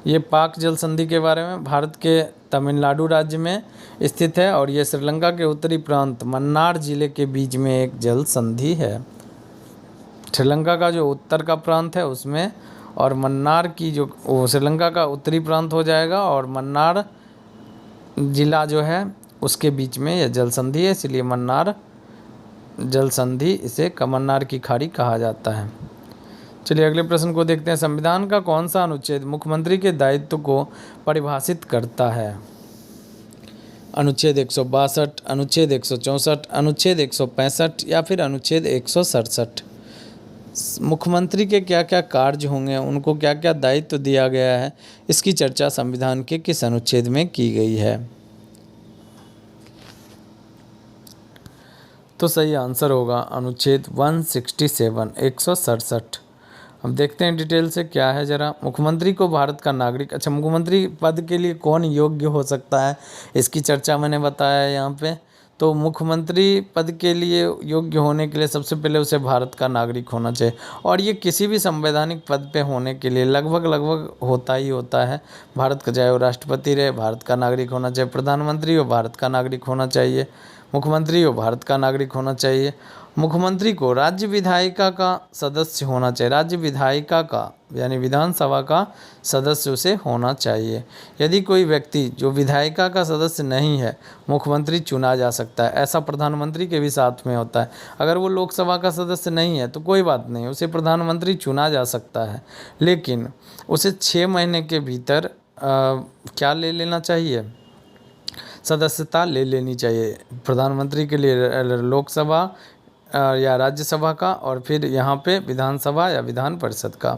ये पाक जल संधि के बारे में, भारत के तमिलनाडु राज्य में स्थित है और ये श्रीलंका के उत्तरी प्रांत मन्नार जिले के बीच में एक जल संधि है। श्रीलंका का जो उत्तर का प्रांत है उसमें, और मन्नार की जो श्रीलंका का उत्तरी प्रांत हो जाएगा, और मन्नार जिला जो है उसके बीच में यह जल संधि है, इसलिए मन्नार जल संधि, इसे मन्नार की खाड़ी कहा जाता है। चलिए अगले प्रश्न को देखते हैं। संविधान का कौन सा अनुच्छेद मुख्यमंत्री के दायित्व को परिभाषित करता है? अनुच्छेद 162, अनुच्छेद 164, अनुच्छेद 165 या फिर अनुच्छेद 167। मुख्यमंत्री के क्या क्या कार्य होंगे, उनको क्या क्या दायित्व दिया गया है, इसकी चर्चा संविधान के किस अनुच्छेद में की गई है? तो सही आंसर होगा अनुच्छेद 167, 167। अब देखते हैं डिटेल से क्या है ज़रा। मुख्यमंत्री को भारत का नागरिक, अच्छा मुख्यमंत्री पद के लिए कौन योग्य हो सकता है, इसकी चर्चा मैंने बताया है यहाँ पे। तो मुख्यमंत्री पद के लिए योग्य होने के लिए सबसे पहले उसे भारत का नागरिक होना चाहिए, और ये किसी भी संवैधानिक पद पे होने के लिए लगभग होता ही होता है। भारत का, चाहे वो राष्ट्रपति रहे, भारत का नागरिक होना चाहिए, प्रधानमंत्री हो भारत का नागरिक होना चाहिए, मुख्यमंत्री हो भारत का नागरिक होना चाहिए। मुख्यमंत्री को राज्य विधायिका का सदस्य होना चाहिए, राज्य विधायिका का यानी विधानसभा का सदस्य उसे होना चाहिए। यदि कोई व्यक्ति जो विधायिका का सदस्य नहीं है, मुख्यमंत्री चुना जा सकता है। ऐसा प्रधानमंत्री के भी साथ में होता है। अगर वो लोकसभा का सदस्य नहीं है तो कोई बात नहीं, उसे प्रधानमंत्री चुना जा सकता है, लेकिन उसे 6 महीने के भीतर क्या ले लेना चाहिए? सदस्यता ले लेनी चाहिए। प्रधानमंत्री के लिए लोकसभा या राज्यसभा का, और फिर यहाँ पे विधानसभा या विधान परिषद का।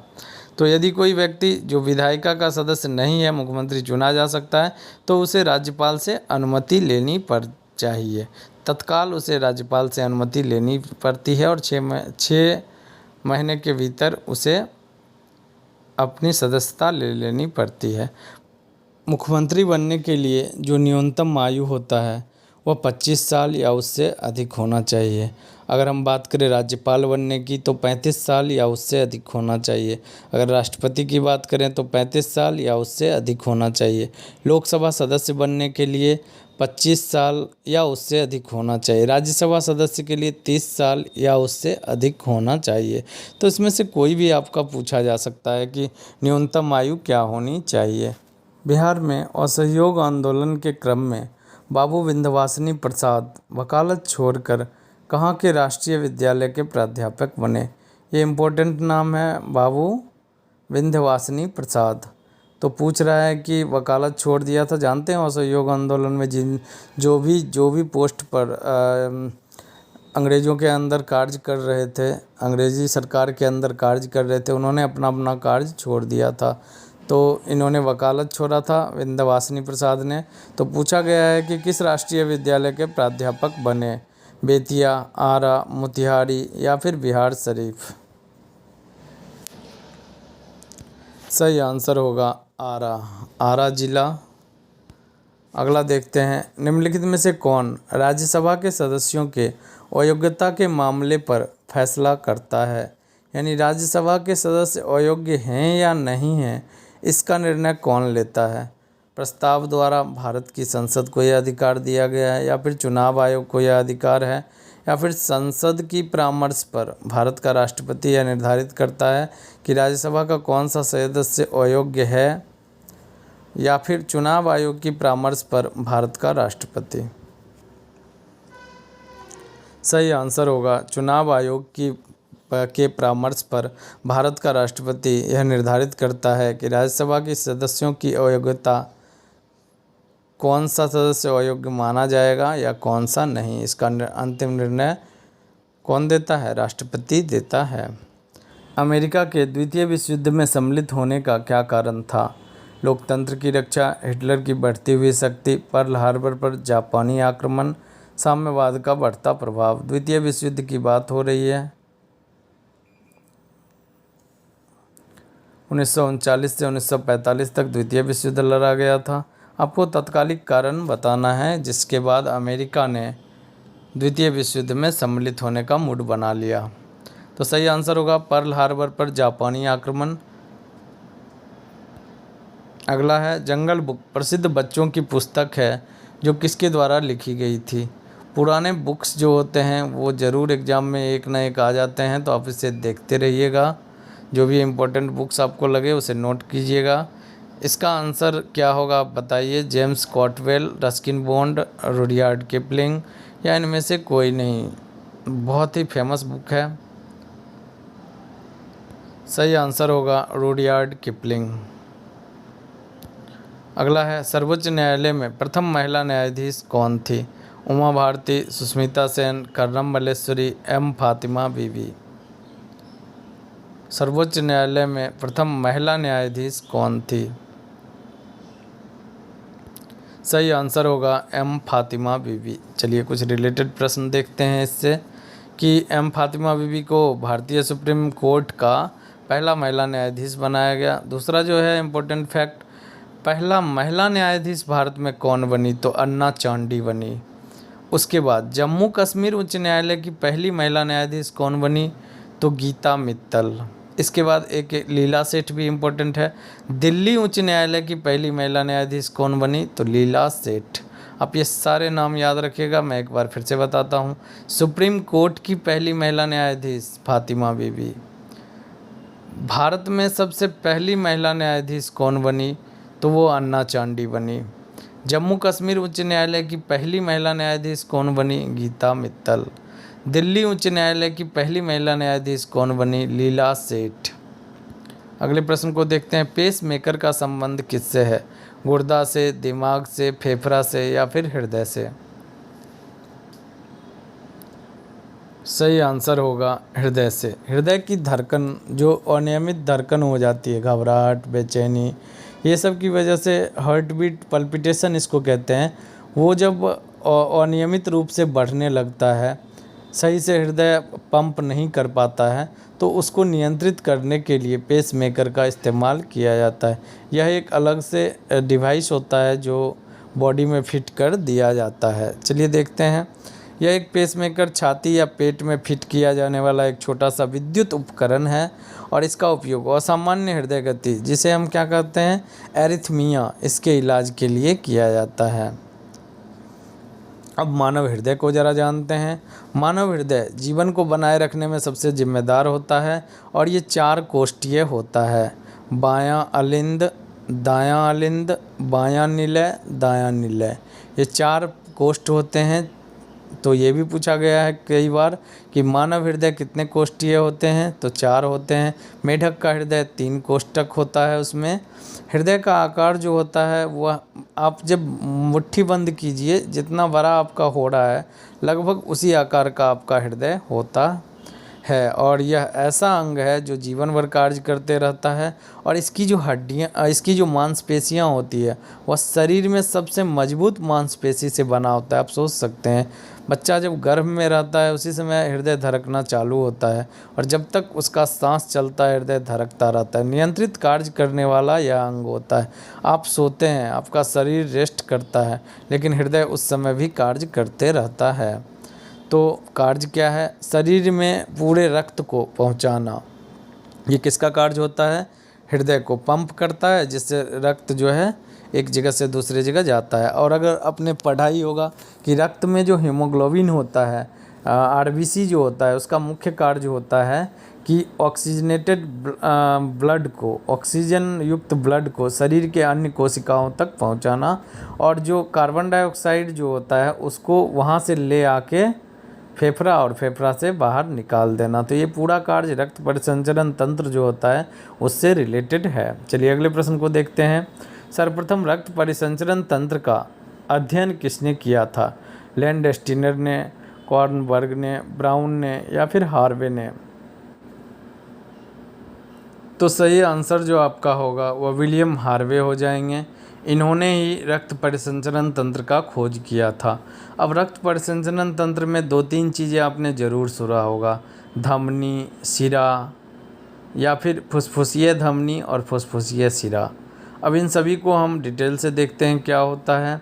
तो यदि कोई व्यक्ति जो विधायिका का सदस्य नहीं है, मुख्यमंत्री चुना जा सकता है, तो उसे राज्यपाल से अनुमति लेनी चाहिए। तत्काल उसे राज्यपाल से अनुमति लेनी पड़ती है, और 6 महीने के भीतर उसे अपनी सदस्यता ले लेनी पड़ती है। मुख्यमंत्री बनने के लिए जो न्यूनतम आयु होता है वह 25 साल या उससे अधिक होना चाहिए। अगर हम बात करें राज्यपाल बनने की तो 35 साल या उससे अधिक होना चाहिए। अगर राष्ट्रपति की बात करें तो 35 साल या उससे अधिक होना चाहिए। लोकसभा सदस्य बनने के लिए 25 साल या उससे अधिक होना चाहिए। राज्यसभा सदस्य के लिए 30 साल या उससे अधिक होना चाहिए। तो इसमें से कोई भी आपका पूछा जा सकता है कि न्यूनतम आयु क्या होनी चाहिए। बिहार में असहयोग आंदोलन के क्रम में बाबू विंध्यवासिनी प्रसाद वकालत छोड़कर कहाँ के राष्ट्रीय विद्यालय के प्राध्यापक बने। ये इम्पोर्टेंट नाम है, बाबू विंध्यवासिनी प्रसाद। तो पूछ रहा है कि वकालत छोड़ दिया था। जानते हैं असहयोग आंदोलन में जो भी पोस्ट पर अंग्रेज़ों के अंदर कार्य कर रहे थे, अंग्रेज़ी सरकार के अंदर कार्य कर रहे थे, उन्होंने अपना अपना कार्य छोड़ दिया था। तो इन्होंने वकालत छोड़ा था विंध्यवासिनी प्रसाद ने। तो पूछा गया है कि किस राष्ट्रीय विद्यालय के प्राध्यापक बने। बेतिया, आरा, मोतिहारी या फिर बिहार शरीफ। सही आंसर होगा आरा, आरा जिला। अगला देखते हैं, निम्नलिखित में से कौन राज्यसभा के सदस्यों के अयोग्यता के मामले पर फैसला करता है। यानी राज्यसभा के सदस्य अयोग्य हैं या नहीं हैं, इसका निर्णय कौन लेता है। प्रस्ताव द्वारा भारत की संसद को यह अधिकार दिया गया है, या फिर चुनाव आयोग को यह अधिकार है, या फिर संसद की परामर्श पर भारत का राष्ट्रपति यह निर्धारित करता है कि राज्यसभा का कौन सा सदस्य अयोग्य है, या फिर चुनाव आयोग की परामर्श पर भारत का राष्ट्रपति। सही आंसर होगा चुनाव आयोग के परामर्श पर भारत का राष्ट्रपति यह निर्धारित करता है कि राज्यसभा के सदस्यों की अयोग्यता, कौन सा सदस्य अयोग्य माना जाएगा या कौन सा नहीं। इसका अंतिम निर्णय कौन देता है, राष्ट्रपति देता है। अमेरिका के द्वितीय विश्व युद्ध में सम्मिलित होने का क्या कारण था। लोकतंत्र की रक्षा, हिटलर की बढ़ती हुई शक्ति, पर्ल हार्बर पर जापानी आक्रमण, साम्यवाद का बढ़ता प्रभाव। द्वितीय विश्व युद्ध की बात हो रही है। 1939 से 1945 तक द्वितीय विश्व युद्ध लड़ा गया था। आपको तत्कालिक कारण बताना है जिसके बाद अमेरिका ने द्वितीय विश्व युद्ध में सम्मिलित होने का मूड बना लिया। तो सही आंसर होगा पर्ल हार्बर पर जापानी आक्रमण। अगला है, जंगल बुक प्रसिद्ध बच्चों की पुस्तक है जो किसके द्वारा लिखी गई थी। पुराने बुक्स जो होते हैं वो ज़रूर एग्ज़ाम में एक ना एक आ जाते हैं, तो आप इसे देखते रहिएगा। जो भी इम्पोर्टेंट बुक्स आपको लगे उसे नोट कीजिएगा। इसका आंसर क्या होगा आप बताइए। James Cotwell, Ruskin Bond, Rudyard Kipling या इनमें से कोई नहीं। बहुत ही फेमस बुक है। सही आंसर होगा रुडयार्ड किपलिंग। अगला है, सर्वोच्च न्यायालय में प्रथम महिला न्यायाधीश कौन थी। उमा भारती, सुष्मिता सेन, कर्णम मल्लेश्वरी, एम फातिमा बीवी। सर्वोच्च न्यायालय में प्रथम महिला न्यायाधीश कौन थी। सही आंसर होगा एम फातिमा बीवी। चलिए कुछ रिलेटेड प्रश्न देखते हैं इससे कि एम फातिमा बीवी को भारतीय सुप्रीम कोर्ट का पहला महिला न्यायाधीश बनाया गया। दूसरा जो है इम्पोर्टेंट फैक्ट, पहला महिला न्यायाधीश भारत में कौन बनी, तो अन्ना चांडी बनी। उसके बाद जम्मू कश्मीर उच्च न्यायालय की पहली महिला न्यायाधीश कौन बनी, तो गीता मित्तल। इसके बाद एक लीला सेठ भी इम्पोर्टेंट है। दिल्ली उच्च न्यायालय की पहली महिला न्यायाधीश कौन बनी, तो लीला सेठ। आप ये सारे नाम याद रखिएगा, मैं एक बार फिर से बताता हूँ। सुप्रीम कोर्ट की पहली महिला न्यायाधीश फातिमा बीवी। भारत में सबसे पहली महिला न्यायाधीश कौन बनी, तो वो अन्ना चांडी बनी। जम्मू कश्मीर उच्च न्यायालय की पहली महिला न्यायाधीश कौन बनी, गीता मित्तल। दिल्ली उच्च न्यायालय की पहली महिला न्यायाधीश कौन बनी, लीला सेठ। अगले प्रश्न को देखते हैं, पेस मेकर का संबंध किससे है, गुर्दा से, दिमाग से, फेफड़ा से या फिर हृदय से। सही आंसर होगा हृदय से। हृदय की धड़कन जो अनियमित धड़कन हो जाती है, घबराहट, बेचैनी, ये सब की वजह से हार्ट बीट पल्पिटेशन इसको कहते हैं, वो जब अनियमित रूप से बढ़ने लगता है, सही से हृदय पंप नहीं कर पाता है, तो उसको नियंत्रित करने के लिए पेस मेकर का इस्तेमाल किया जाता है। यह एक अलग से डिवाइस होता है जो बॉडी में फिट कर दिया जाता है। चलिए देखते हैं, यह एक पेसमेकर छाती या पेट में फिट किया जाने वाला एक छोटा सा विद्युत उपकरण है और इसका उपयोग असामान्य हृदय गति, जिसे हम क्या कहते हैं एरिथमिया, इसके इलाज के लिए किया जाता है। अब मानव हृदय को ज़रा जानते हैं। मानव हृदय जीवन को बनाए रखने में सबसे जिम्मेदार होता है और ये 4 कोष्ठीय होता है। बायां अलिंद, दायां अलिंद, बायां निलय, दायां निलय, ये 4 कोष्ठ होते हैं। तो ये भी पूछा गया है कई बार कि मानव हृदय कितने कोष्ठीय होते हैं, तो 4 होते हैं। मेढक का हृदय 3 कोष्ठक होता है। उसमें हृदय का आकार जो होता है वह आप जब मुट्ठी बंद कीजिए, जितना बड़ा आपका हो रहा है लगभग उसी आकार का आपका हृदय होता है और यह ऐसा अंग है जो जीवन भर कार्य करते रहता है और इसकी जो हड्डियाँ, इसकी जो मांसपेशियाँ होती है वह शरीर में सबसे मजबूत मांसपेशी से बना होता है। आप सोच सकते हैं बच्चा जब गर्भ में रहता है उसी समय हृदय धड़कना चालू होता है और जब तक उसका सांस चलता है हृदय धड़कता रहता है। नियंत्रित कार्य करने वाला यह अंग होता है। आप सोते हैं, आपका शरीर रेस्ट करता है, लेकिन हृदय उस समय भी कार्य करते रहता है। तो कार्य क्या है, शरीर में पूरे रक्त को पहुंचाना। ये किसका कार्य होता है, हृदय को पंप करता है जिससे रक्त जो है एक जगह से दूसरी जगह जाता है। और अगर आपने पढ़ाई होगा कि रक्त में जो हीमोग्लोबिन होता है, आरबीसी जो होता है, उसका मुख्य कार्य होता है कि ऑक्सीजनेटेड ब्लड को, ऑक्सीजन युक्त ब्लड को शरीर के अन्य कोशिकाओं तक पहुंचाना और जो कार्बन डाइऑक्साइड जो होता है उसको वहां से ले आके फेफड़ा और फेफड़ा से बाहर निकाल देना। तो ये पूरा कार्य रक्त परिसंचरण तंत्र जो होता है उससे रिलेटेड है। चलिए अगले प्रश्न को देखते हैं। सर्वप्रथम रक्त परिसंचरण तंत्र का अध्ययन किसने किया था? लैंडस्टीनर ने, कॉर्नबर्ग ने, ब्राउन ने या फिर हार्वे ने? तो सही आंसर जो आपका होगा वह विलियम हार्वे हो जाएंगे। इन्होंने ही रक्त परिसंचरण तंत्र का खोज किया था। अब रक्त परिसंचरण तंत्र में 2-3 चीज़ें आपने ज़रूर सुना होगा, धमनी, शिरा या फिर फुसफुसिया धमनी और फुसफुसिया शिरा। अब इन सभी को हम डिटेल से देखते हैं क्या होता है।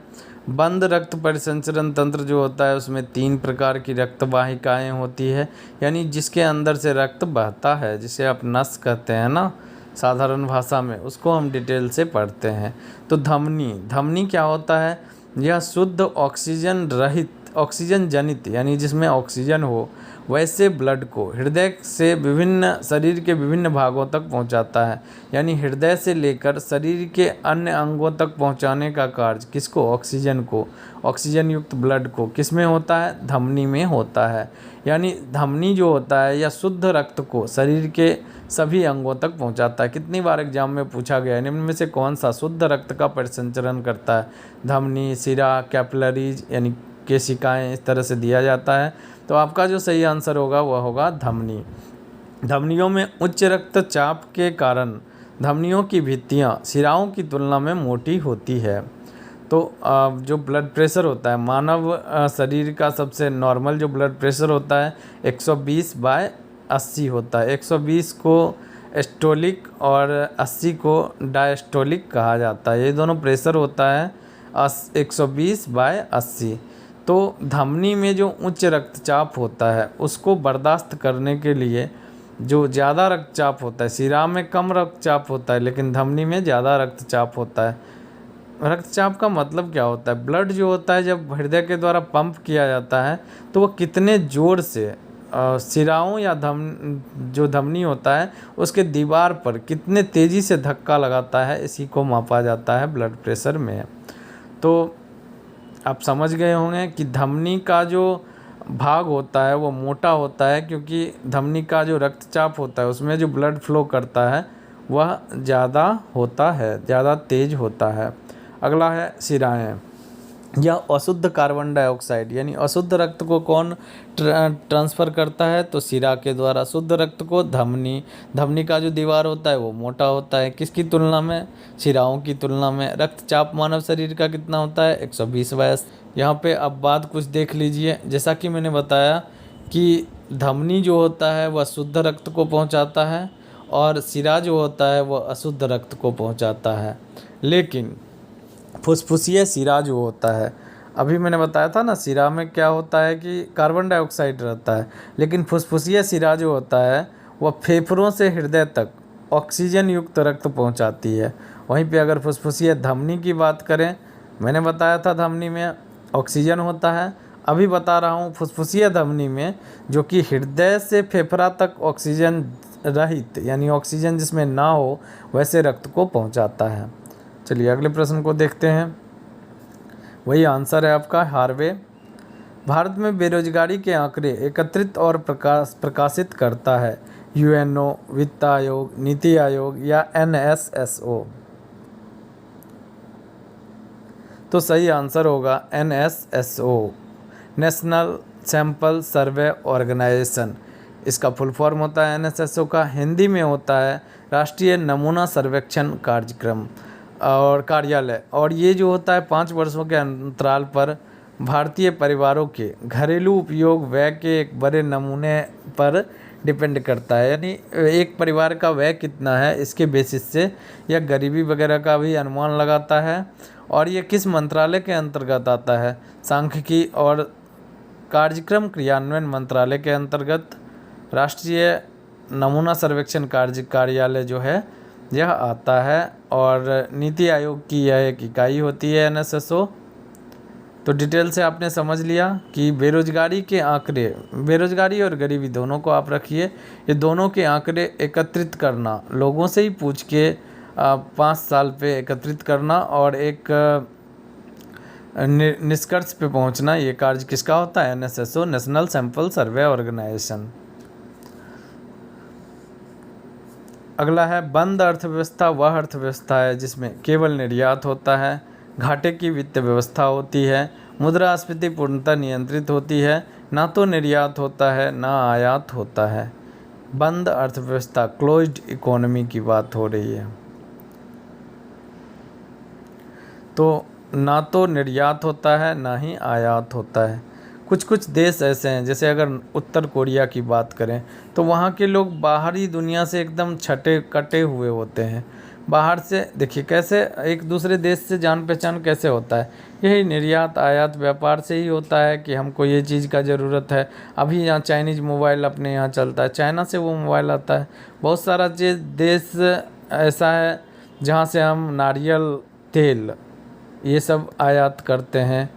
बंद रक्त परिसंचरण तंत्र जो होता है उसमें 3 प्रकार की रक्त वाहिकाएँ होती है, यानी जिसके अंदर से रक्त बहता है, जिसे आप नस कहते हैं ना साधारण भाषा में, उसको हम डिटेल से पढ़ते हैं। तो धमनी क्या होता है, यह शुद्ध ऑक्सीजन रहित, ऑक्सीजन जनित यानी जिसमें ऑक्सीजन हो वैसे ब्लड को हृदय से विभिन्न शरीर के विभिन्न भागों तक पहुंचाता है। यानी हृदय से लेकर शरीर के अन्य अंगों तक पहुंचाने का कार्य किसको, ऑक्सीजन को, ऑक्सीजन युक्त ब्लड को किस में होता है, धमनी में होता है। यानी धमनी जो होता है यह शुद्ध रक्त को शरीर के सभी अंगों तक पहुंचाता है। कितनी बार एग्जाम में पूछा गया है, निम्न में से कौन सा शुद्ध रक्त का परिसंचरण करता है? धमनी, शिरा, कैपिलरीज यानी केशिकाएं, इस तरह से दिया जाता है। तो आपका जो सही आंसर होगा वह होगा धमनी। धमनियों में उच्च रक्तचाप के कारण धमनियों की भित्तियां शिराओं की तुलना में मोटी होती है। तो जो ब्लड प्रेशर होता है मानव शरीर का सबसे नॉर्मल जो ब्लड प्रेशर होता है 120/80 होता है। 120 को एस्टोलिक और 80 को डायस्टोलिक कहा जाता है। ये दोनों प्रेशर होता है 120/80। तो धमनी में जो उच्च रक्तचाप होता है उसको बर्दाश्त करने के लिए जो ज़्यादा रक्तचाप होता है, शिरा में कम रक्तचाप होता है लेकिन धमनी में ज़्यादा रक्तचाप होता है। रक्तचाप का मतलब क्या होता है, ब्लड जो होता है जब हृदय के द्वारा पंप किया जाता है तो वह कितने ज़ोर से शिराओं या जो धमनी होता है उसके दीवार पर कितने तेज़ी से धक्का लगाता है, इसी को मापा जाता है ब्लड प्रेशर में। तो आप समझ गए होंगे कि धमनी का जो भाग होता है वो मोटा होता है क्योंकि धमनी का जो रक्तचाप होता है उसमें जो ब्लड फ्लो करता है वह ज़्यादा होता है, ज़्यादा तेज होता है। अगला है शिराएँ। यह अशुद्ध कार्बन डाइऑक्साइड यानी अशुद्ध रक्त को कौन ट्रांसफ़र करता है, तो शिरा के द्वारा। शुद्ध रक्त को धमनी का जो दीवार होता है वो मोटा होता है, किसकी तुलना में, शिराओं की तुलना में। रक्तचाप मानव शरीर का कितना होता है, 120/80। यहाँ पे अब बात कुछ देख लीजिए, जैसा कि मैंने बताया कि धमनी जो होता है वह शुद्ध रक्त को पहुँचाता है और शिरा जो होता है वह अशुद्ध रक्त को पहुँचाता है। लेकिन फुसफुसिया शिरा जो होता है अभी मैंने बताया था ना, सिरा में क्या होता है कि कार्बन डाइऑक्साइड रहता है, लेकिन फुसफुसिया सिरा जो होता है वह फेफड़ों से हृदय तक ऑक्सीजन युक्त रक्त पहुंचाती है। वहीं पे अगर फुसफुसिया धमनी की बात करें, मैंने बताया था धमनी में ऑक्सीजन होता है, अभी बता रहा हूँ फुसफुसिया धमनी में जो कि हृदय से फेफड़ा तक ऑक्सीजन रहित यानी ऑक्सीजन जिसमें ना हो वैसे रक्त को पहुंचाता है। चलिए अगले प्रश्न को देखते हैं। वही आंसर है आपका हार्वे। भारत में बेरोजगारी के आंकड़े एकत्रित और प्रकाशित करता है यूएनओ, वित्त आयोग, नीति आयोग या एनएसएसओ? तो सही आंसर होगा NSSO, national sample survey organisation. इसका फुल फॉर्म होता है एनएसएसओ का, हिंदी में होता है राष्ट्रीय नमूना सर्वेक्षण कार्यक्रम और कार्यालय। और ये जो होता है 5 वर्षों के अंतराल पर भारतीय परिवारों के घरेलू उपयोग व्यय के एक बड़े नमूने पर डिपेंड करता है, यानी एक परिवार का व्यय कितना है इसके बेसिस से यह गरीबी वगैरह का भी अनुमान लगाता है। और ये किस मंत्रालय के अंतर्गत आता है? सांख्यिकी और कार्यक्रम क्रियान्वयन मंत्रालय के अंतर्गत राष्ट्रीय नमूना सर्वेक्षण कार्यालय जो है यह आता है। और नीति आयोग की यह एक इकाई होती है एनएसएसओ। तो डिटेल से आपने समझ लिया कि बेरोजगारी के आंकड़े, बेरोजगारी और गरीबी दोनों को आप रखिए, ये दोनों के आंकड़े एकत्रित करना, लोगों से ही पूछ के 5 साल पे एकत्रित करना और एक निष्कर्ष पे पहुंचना, ये कार्य किसका होता है? NSSO, national sample survey organisation. अगला है बंद अर्थव्यवस्था वह अर्थव्यवस्था है जिसमें केवल निर्यात होता है, घाटे की वित्त व्यवस्था होती है, मुद्रास्फीति पूर्णतः नियंत्रित होती है, ना तो निर्यात होता है ना आयात होता है। बंद अर्थव्यवस्था, क्लोज्ड इकोनॉमी की बात हो रही है। तो ना तो निर्यात होता है ना ही आयात होता है। कुछ कुछ देश ऐसे हैं, जैसे अगर उत्तर कोरिया की बात करें तो वहाँ के लोग बाहरी दुनिया से एकदम छटे कटे हुए होते हैं। बाहर से देखिए कैसे एक दूसरे देश से जान पहचान कैसे होता है, यही निर्यात आयात व्यापार से ही होता है कि हमको ये चीज़ का ज़रूरत है। अभी यहाँ चाइनीज़ मोबाइल अपने यहाँ चलता है, चाइना से वो मोबाइल आता है। बहुत सारा देश ऐसा है जहाँ से हम नारियल तेल ये सब आयात करते हैं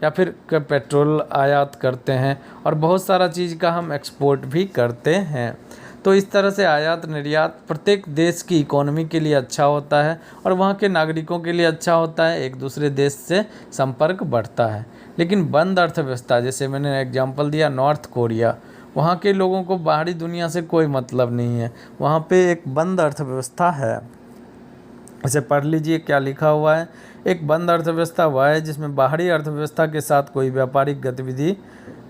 या फिर पेट्रोल आयात करते हैं, और बहुत सारा चीज़ का हम एक्सपोर्ट भी करते हैं। तो इस तरह से आयात निर्यात प्रत्येक देश की इकोनॉमी के लिए अच्छा होता है और वहाँ के नागरिकों के लिए अच्छा होता है, एक दूसरे देश से संपर्क बढ़ता है। लेकिन बंद अर्थव्यवस्था, जैसे मैंने एग्जांपल दिया नॉर्थ कोरिया, वहाँ के लोगों को बाहरी दुनिया से कोई मतलब नहीं है, वहाँ पे एक बंद अर्थव्यवस्था है। इसे पढ़ लीजिए क्या लिखा हुआ है। एक बंद अर्थव्यवस्था वह है जिसमें बाहरी अर्थव्यवस्था के साथ कोई व्यापारिक गतिविधि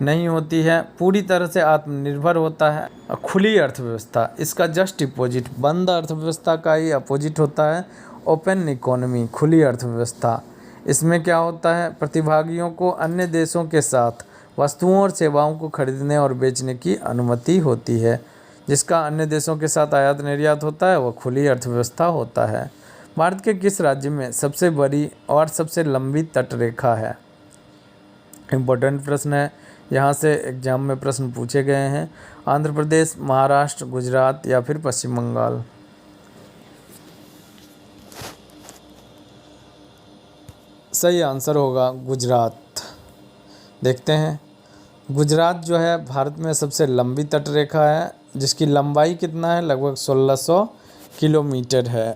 नहीं होती है, पूरी तरह से आत्मनिर्भर होता है। खुली अर्थव्यवस्था, इसका जस्ट अपोजिट, बंद अर्थव्यवस्था का ही अपोजिट होता है ओपन इकोनॉमी, खुली अर्थव्यवस्था। इसमें क्या होता है? प्रतिभागियों को अन्य देशों के साथ वस्तुओं और सेवाओं को खरीदने और बेचने की अनुमति होती है। जिसका अन्य देशों के साथ आयात निर्यात होता है वह खुली अर्थव्यवस्था होता है। भारत के किस राज्य में सबसे बड़ी और सबसे लंबी तटरेखा है? इम्पोर्टेंट प्रश्न है, यहाँ से एग्जाम में प्रश्न पूछे गए हैं। आंध्र प्रदेश, महाराष्ट्र, गुजरात या फिर पश्चिम बंगाल? सही आंसर होगा गुजरात। देखते हैं, गुजरात जो है भारत में सबसे लंबी तटरेखा है, जिसकी लंबाई कितना है? लगभग 1600 किलोमीटर है।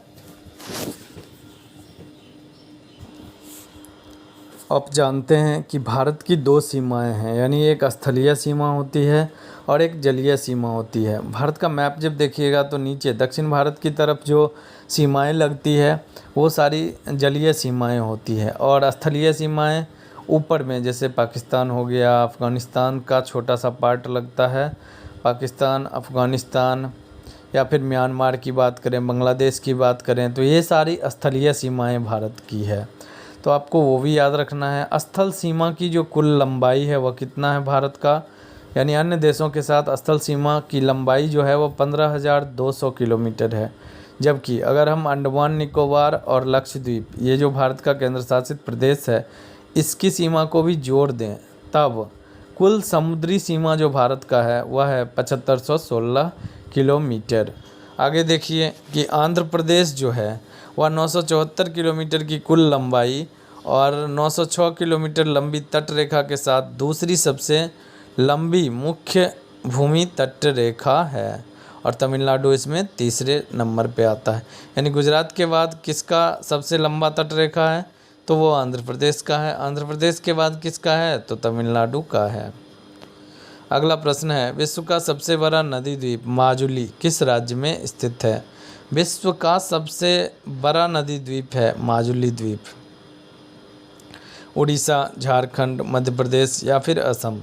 आप जानते हैं कि भारत की 2 सीमाएं हैं, यानी एक स्थलीय सीमा होती है और एक जलीय सीमा होती है। भारत का मैप जब देखिएगा तो नीचे दक्षिण भारत की तरफ जो सीमाएं लगती है वो सारी जलीय सीमाएं होती है, और स्थलीय सीमाएं ऊपर में, जैसे पाकिस्तान हो गया, अफ़गानिस्तान का छोटा सा पार्ट लगता है, पाकिस्तान, अफ़गानिस्तान, या फिर म्यांमार की बात करें, बांग्लादेश की बात करें, तो ये सारी स्थलीय सीमाएं भारत की है। तो आपको वो भी याद रखना है। स्थल सीमा की जो कुल लंबाई है वह कितना है भारत का, यानी अन्य देशों के साथ स्थल सीमा की लंबाई जो है वो 15,200 किलोमीटर है। जबकि अगर हम अंडमान निकोबार और लक्षद्वीप, ये जो भारत का केंद्र शासित प्रदेश है, इसकी सीमा को भी जोड़ दें तब कुल समुद्री सीमा जो भारत का है वह है 7516 किलोमीटर। आगे देखिए कि आंध्र प्रदेश जो है वह 974 किलोमीटर की कुल लंबाई और 906 किलोमीटर लंबी तट रेखा के साथ दूसरी सबसे लंबी मुख्य भूमि तट रेखा है और तमिलनाडु इसमें तीसरे नंबर पे आता है। यानी गुजरात के बाद किसका सबसे लंबा तट रेखा है, तो वो आंध्र प्रदेश का है। आंध्र प्रदेश के बाद किसका है, तो तमिलनाडु का है। अगला प्रश्न है, विश्व का सबसे बड़ा नदी द्वीप माजुली किस राज्य में स्थित है। विश्व का सबसे बड़ा नदी द्वीप है माजुली द्वीप। उड़ीसा, झारखंड, मध्य प्रदेश या फिर असम।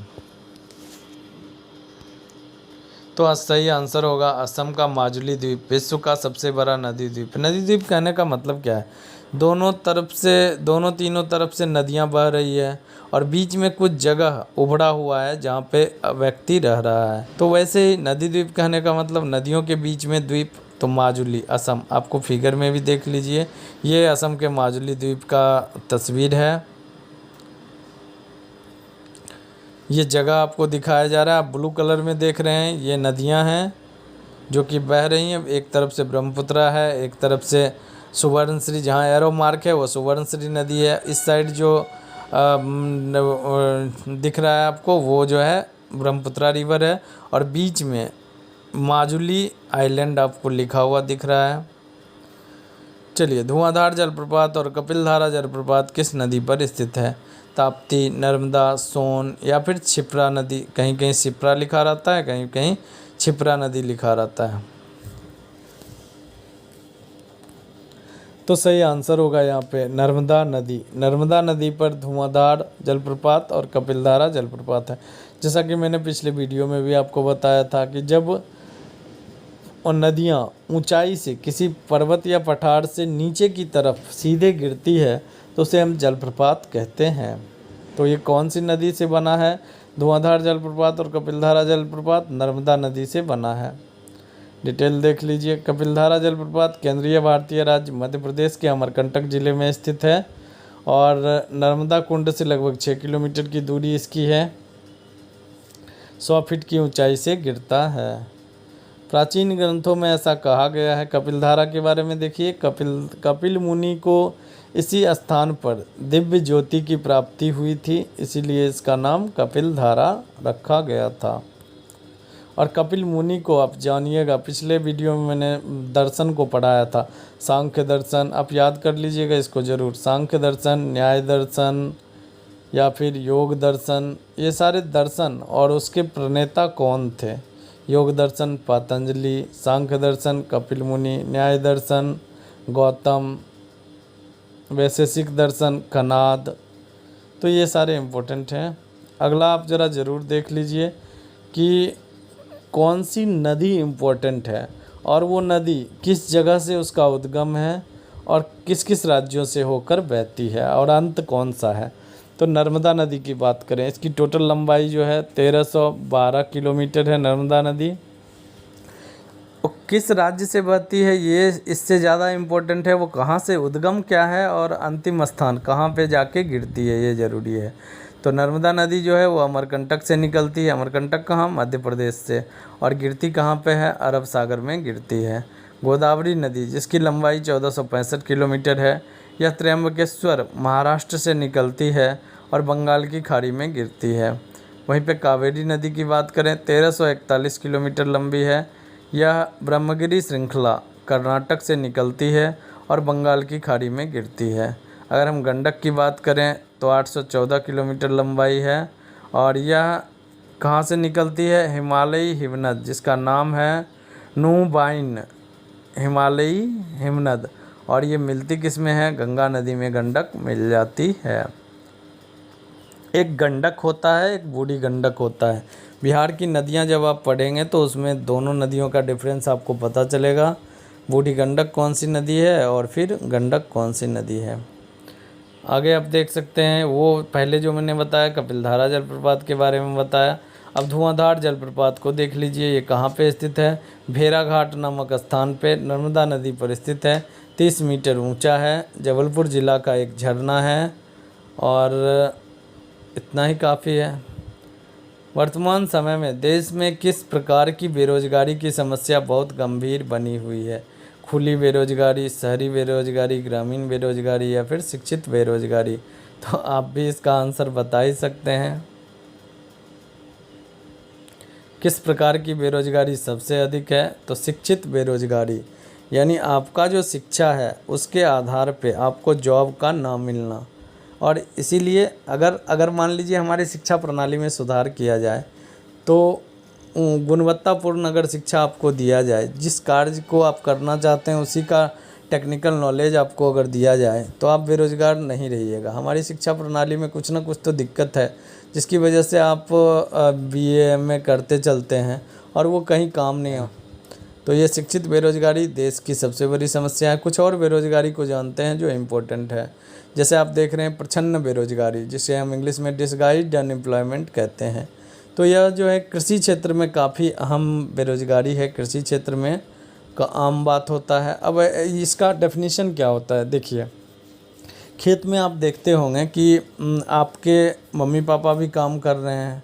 तो सही आंसर होगा असम का माजुली द्वीप विश्व का सबसे बड़ा नदी द्वीप। नदी द्वीप कहने का मतलब क्या है, दोनों तीनों तरफ से नदियां बह रही है और बीच में कुछ जगह उभड़ा हुआ है जहाँ पे व्यक्ति रह रहा है। तो वैसे ही नदी द्वीप कहने का मतलब नदियों के बीच में द्वीप, तो माजुली असम। आपको फिगर में भी देख लीजिए, ये असम के माजुली द्वीप का तस्वीर है। ये जगह आपको दिखाया जा रहा है, आप ब्लू कलर में देख रहे हैं, ये नदियां हैं जो कि बह रही हैं। एक तरफ से ब्रह्मपुत्रा है, एक तरफ से सुवर्णश्री, जहाँ एरो मार्क है वो सुवर्णश्री नदी है। इस साइड जो दिख रहा है आपको वो जो है ब्रह्मपुत्रा रिवर है और बीच में माजुली आइलैंड आपको लिखा हुआ दिख रहा है। चलिए, धुआंधार जलप्रपात और कपिलधारा जलप्रपात किस नदी पर स्थित है। ताप्ती, नर्मदा, सोन या फिर क्षिप्रा नदी। कहीं कहीं क्षिप्रा लिखा रहता है, कहीं कहीं क्षिप्रा नदी लिखा रहता है। तो सही आंसर होगा यहाँ पे नर्मदा नदी। नर्मदा नदी पर धुआंधार जलप्रपात और कपिलधारा जलप्रपात है। जैसा कि मैंने पिछले वीडियो में भी आपको बताया था कि जब और नदियाँ ऊंचाई से किसी पर्वत या पठार से नीचे की तरफ सीधे गिरती है तो उसे हम जलप्रपात कहते हैं। तो ये कौन सी नदी से बना है, धुआंधार जलप्रपात और कपिलधारा जलप्रपात नर्मदा नदी से बना है। डिटेल देख लीजिए। कपिलधारा जलप्रपात केंद्रीय भारतीय राज्य मध्य प्रदेश के अमरकंटक जिले में स्थित है और नर्मदा कुंड से लगभग 6 किलोमीटर की दूरी इसकी है। 100 फीट की ऊंचाई से गिरता है। प्राचीन ग्रंथों में ऐसा कहा गया है। कपिलधारा के बारे में देखिए, कपिल मुनि को इसी स्थान पर दिव्य ज्योति की प्राप्ति हुई थी, इसीलिए इसका नाम कपिलधारा रखा गया था। और कपिल मुनि को आप जानिएगा, पिछले वीडियो में मैंने दर्शन को पढ़ाया था, सांख्य दर्शन। आप याद कर लीजिएगा इसको ज़रूर। सांख्य दर्शन, न्याय दर्शन या फिर योग दर्शन, ये सारे दर्शन और उसके प्रणेता कौन थे। योग दर्शन पतंजलि, सांख्य दर्शन कपिल मुनि, न्याय दर्शन गौतम, वैशेषिक दर्शन कनाद। तो ये सारे इम्पोर्टेंट हैं। अगला आप ज़रा ज़रूर देख लीजिए कि कौन सी नदी इम्पोर्टेंट है और वो नदी किस जगह से उसका उद्गम है और किस किस राज्यों से होकर बहती है और अंत कौन सा है। तो नर्मदा नदी की बात करें, इसकी टोटल लंबाई जो है 1312 किलोमीटर है नर्मदा नदी। किस राज्य से बहती है ये इससे ज़्यादा इम्पोर्टेंट है, वो कहाँ से उद्गम क्या है और अंतिम स्थान कहाँ पे जाके गिरती है, ये ज़रूरी है। तो नर्मदा नदी जो है वो अमरकंटक से निकलती है। अमरकंटक कहाँ, मध्य प्रदेश से, और गिरती कहाँ पे है, अरब सागर में गिरती है। गोदावरी नदी जिसकी लंबाई 1465 किलोमीटर है, यह त्र्यंबकेश्वर महाराष्ट्र से निकलती है और बंगाल की खाड़ी में गिरती है। वहीं पे कावेरी नदी की बात करें, 1341 किलोमीटर लंबी है। यह ब्रह्मगिरी श्रृंखला कर्नाटक से निकलती है और बंगाल की खाड़ी में गिरती है। अगर हम गंडक की बात करें तो 814 किलोमीटर लंबाई है और यह कहाँ से निकलती है, हिमालयी हिमनद जिसका नाम है नूबाइन हिमालयी हिमनद, और ये मिलती किस में है, गंगा नदी में गंडक मिल जाती है। एक गंडक होता है, एक बूढ़ी गंडक होता है। बिहार की नदियां जब आप पढ़ेंगे तो उसमें दोनों नदियों का डिफरेंस आपको पता चलेगा। बूढ़ी गंडक कौन सी नदी है और फिर गंडक कौन सी नदी है। आगे आप देख सकते हैं, वो पहले जो मैंने बताया कपिलधारा जलप्रपात के बारे में बताया। अब धुआंधार जलप्रपात को देख लीजिए, ये कहाँ पे स्थित है, भेड़ाघाट नामक स्थान पे नर्मदा नदी पर स्थित है। 30 मीटर ऊंचा है, जबलपुर ज़िला का एक झरना है और इतना ही काफ़ी है। वर्तमान समय में देश में किस प्रकार की बेरोजगारी की समस्या बहुत गंभीर बनी हुई है? खुली बेरोजगारी, शहरी बेरोजगारी, ग्रामीण बेरोजगारी या फिर शिक्षित बेरोजगारी? तो आप भी इसका आंसर बता ही सकते हैं। किस प्रकार की बेरोजगारी सबसे अधिक है? तो शिक्षित बेरोजगारी, यानी आपका जो शिक्षा है उसके आधार पे आपको जॉब का ना मिलना। और इसीलिए अगर मान लीजिए हमारी शिक्षा प्रणाली में सुधार किया जाए तो गुणवत्तापूर्ण अगर शिक्षा आपको दिया जाए, जिस कार्य को आप करना चाहते हैं उसी का टेक्निकल नॉलेज आपको अगर दिया जाए तो आप बेरोजगार नहीं रहिएगा। हमारी शिक्षा प्रणाली में कुछ ना कुछ तो दिक्कत है जिसकी वजह से आप बीए एमए करते चलते हैं और वो कहीं काम नहीं आ। तो ये शिक्षित बेरोजगारी देश की सबसे बड़ी समस्या है। कुछ और बेरोजगारी को जानते हैं जो इम्पोर्टेंट है। जैसे आप देख रहे हैं प्रच्छन्न बेरोजगारी, जिसे हम इंग्लिश में डिसगाइज्ड अनएम्प्लॉयमेंट कहते हैं। तो यह जो है कृषि क्षेत्र में काफ़ी अहम बेरोजगारी है, कृषि क्षेत्र में का आम बात होता है। अब इसका डेफिनेशन क्या होता है, देखिए खेत में आप देखते होंगे कि आपके मम्मी पापा भी काम कर रहे हैं,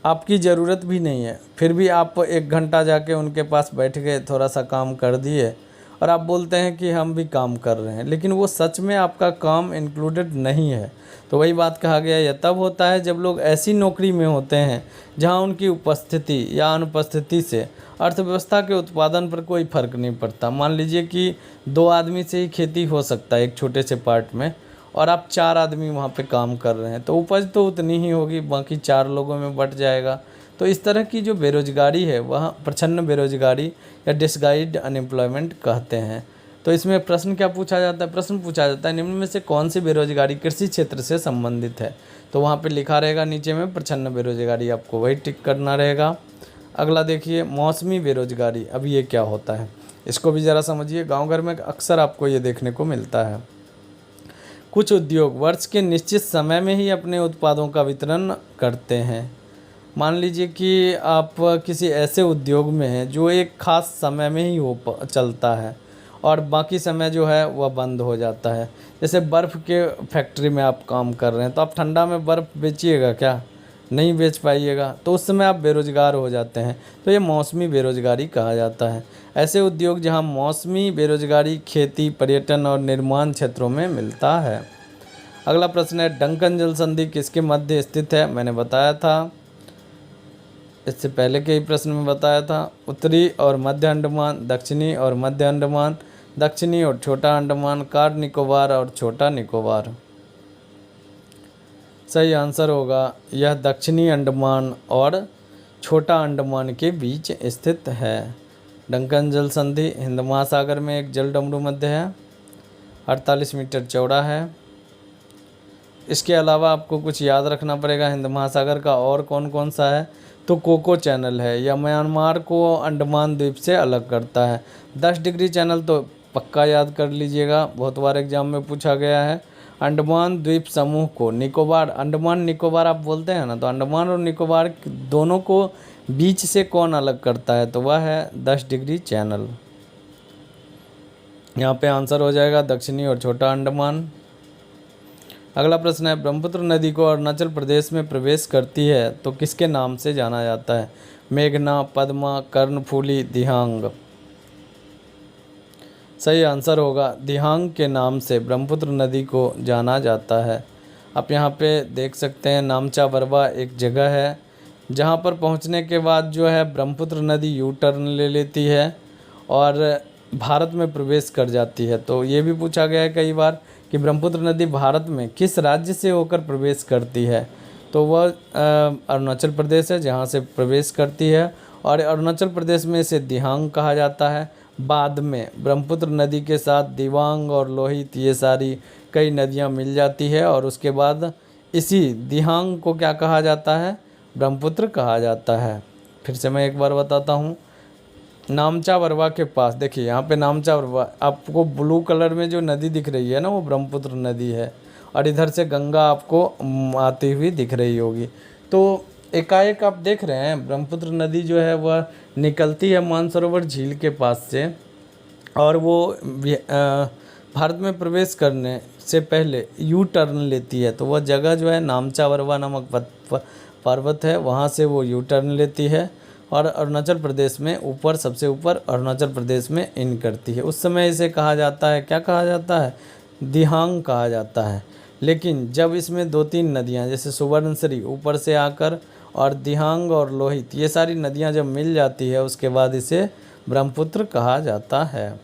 आपकी ज़रूरत भी नहीं है, फिर भी आप 1 घंटा जाके उनके पास बैठ गए, थोड़ा सा काम कर दिए और आप बोलते हैं कि हम भी काम कर रहे हैं, लेकिन वो सच में आपका काम इंक्लूडेड नहीं है। तो वही बात कहा गया, यह तब होता है जब लोग ऐसी नौकरी में होते हैं जहां उनकी उपस्थिति या अनुपस्थिति से अर्थव्यवस्था के उत्पादन पर कोई फर्क नहीं पड़ता। मान लीजिए कि 2 आदमी से ही खेती हो सकता है एक छोटे से पार्ट में, और आप 4 आदमी वहाँ पे काम कर रहे हैं तो उपज तो उतनी ही होगी, बाकी 4 लोगों में बट जाएगा। तो इस तरह की जो बेरोजगारी है वह प्रच्छन्न बेरोजगारी या डिसगाइज्ड अनएम्प्लॉयमेंट कहते हैं। तो इसमें प्रश्न क्या पूछा जाता है? प्रश्न पूछा जाता है निम्न में से कौन सी बेरोजगारी कृषि क्षेत्र से संबंधित है? तो वहाँ पे लिखा रहेगा नीचे में प्रच्छन्न बेरोजगारी, आपको वही टिक करना रहेगा। अगला देखिए मौसमी बेरोजगारी। अब ये क्या होता है इसको भी ज़रा समझिए। गाँव घर में अक्सर आपको ये देखने को मिलता है। कुछ उद्योग वर्ष के निश्चित समय में ही अपने उत्पादों का वितरण करते हैं। मान लीजिए कि आप किसी ऐसे उद्योग में हैं जो एक ख़ास समय में ही चलता है और बाकी समय जो है वह बंद हो जाता है। जैसे बर्फ़ के फैक्ट्री में आप काम कर रहे हैं तो आप ठंडा में बर्फ़ बेचिएगा क्या? नहीं बेच पाइएगा, तो उस समय आप बेरोज़गार हो जाते हैं। तो ये मौसमी बेरोज़गारी कहा जाता है। ऐसे उद्योग जहां मौसमी बेरोज़गारी खेती, पर्यटन और निर्माण क्षेत्रों में मिलता है। अगला प्रश्न है डंकन जल संधि किसके मध्य स्थित है? मैंने बताया था, इससे पहले के ही प्रश्न में बताया था। उत्तरी और मध्य अंडमान, दक्षिणी और मध्य अंडमान, दक्षिणी और छोटा अंडमान, कार निकोबार और छोटा निकोबार। सही आंसर होगा यह दक्षिणी अंडमान और छोटा अंडमान के बीच स्थित है। डंकन जल संधि हिंद महासागर में एक जल डमरू मध्य है, 48 मीटर चौड़ा है। इसके अलावा आपको कुछ याद रखना पड़ेगा हिंद महासागर का और कौन कौन सा है। तो कोको चैनल है, यह म्यांमार को अंडमान द्वीप से अलग करता है। 10 डिग्री चैनल तो पक्का याद कर लीजिएगा, बहुत बार एग्जाम में पूछा गया है। अंडमान द्वीप समूह को निकोबार, अंडमान निकोबार आप बोलते हैं ना, तो अंडमान और निकोबार दोनों को बीच से कौन अलग करता है? तो वह है 10 डिग्री चैनल। यहाँ पे आंसर हो जाएगा दक्षिणी और छोटा अंडमान। अगला प्रश्न है ब्रह्मपुत्र नदी को अरुणाचल प्रदेश में प्रवेश करती है तो किसके नाम से जाना जाता है? मेघना, पद्मा, कर्णफूली, दिहांग। सही आंसर होगा दिहांग के नाम से ब्रह्मपुत्र नदी को जाना जाता है। आप यहाँ पे देख सकते हैं नामचा बरवा एक जगह है जहाँ पर पहुँचने के बाद जो है ब्रह्मपुत्र नदी यू टर्न ले लेती है और भारत में प्रवेश कर जाती है। तो ये भी पूछा गया है कई बार कि ब्रह्मपुत्र नदी भारत में किस राज्य से होकर प्रवेश करती है? तो वह अरुणाचल प्रदेश है जहाँ से प्रवेश करती है और अरुणाचल प्रदेश में इसे दिहांग कहा जाता है। बाद में ब्रह्मपुत्र नदी के साथ दिबांग और लोहित ये सारी कई नदियाँ मिल जाती है और उसके बाद इसी दिहांग को क्या कहा जाता है? ब्रह्मपुत्र कहा जाता है। फिर से मैं एक बार बताता हूँ। नामचा बरवा के पास देखिए यहाँ पे नामचा बरवा, आपको ब्लू कलर में जो नदी दिख रही है ना वो ब्रह्मपुत्र नदी है और इधर से गंगा आपको आती हुई दिख रही होगी। तो एकाएक आप देख रहे हैं ब्रह्मपुत्र नदी जो है वह निकलती है मानसरोवर झील के पास से और वो भारत में प्रवेश करने से पहले यू टर्न लेती है, तो वह जगह जो है नामचावरवा नामक पर्वत है, वहाँ से वो यू टर्न लेती है और अरुणाचल प्रदेश में ऊपर, सबसे ऊपर अरुणाचल प्रदेश में इन करती है। उस समय इसे कहा जाता है, क्या कहा जाता है, दिहांग कहा जाता है। लेकिन जब इसमें 2-3 नदियाँ जैसे सुवर्णसरी ऊपर से आकर और दिहांग और लोहित ये सारी नदियाँ जब मिल जाती है, उसके बाद इसे ब्रह्मपुत्र कहा जाता है।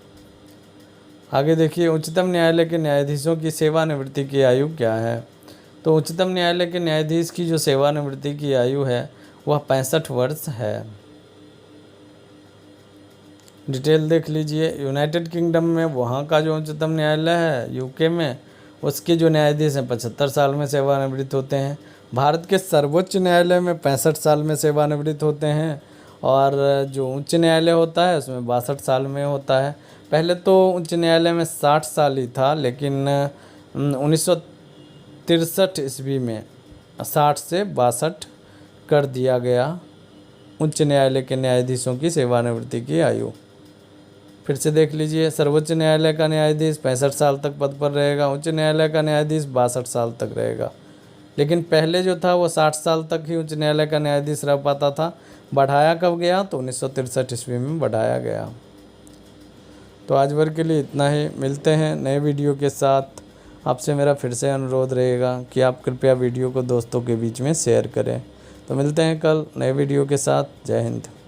आगे देखिए, उच्चतम न्यायालय के न्यायाधीशों की सेवानिवृत्ति की आयु क्या है। तो उच्चतम न्यायालय के न्यायाधीश की जो सेवानिवृत्ति की आयु है वह 65 वर्ष है। डिटेल देख लीजिए। यूनाइटेड किंगडम में वहाँ का जो उच्चतम न्यायालय है यूके में, उसके जो न्यायाधीश हैं 75 साल में सेवानिवृत्त होते हैं। भारत के सर्वोच्च न्यायालय में 65 साल में सेवानिवृत्त होते हैं और जो उच्च न्यायालय होता है उसमें 62 साल में होता है। पहले तो उच्च न्यायालय में 60 साल ही था, लेकिन 1963 ईस्वी में 60 से 62 कर दिया गया उच्च न्यायालय के न्यायाधीशों की सेवानिवृत्ति की आयु। फिर से देख लीजिए, सर्वोच्च न्यायालय का न्यायाधीश 65 साल तक पद पर रहेगा, उच्च न्यायालय का न्यायाधीश 62 साल तक रहेगा। लेकिन पहले जो था वो 60 साल तक ही उच्च न्यायालय का न्यायाधीश रह पाता था। बढ़ाया कब गया, तो 1963 ईस्वी में बढ़ाया गया। तो आज भर के लिए इतना ही, मिलते हैं नए वीडियो के साथ। आपसे मेरा फिर से अनुरोध रहेगा कि आप कृपया वीडियो को दोस्तों के बीच में शेयर करें। तो मिलते हैं कल नए वीडियो के साथ। जय हिंद।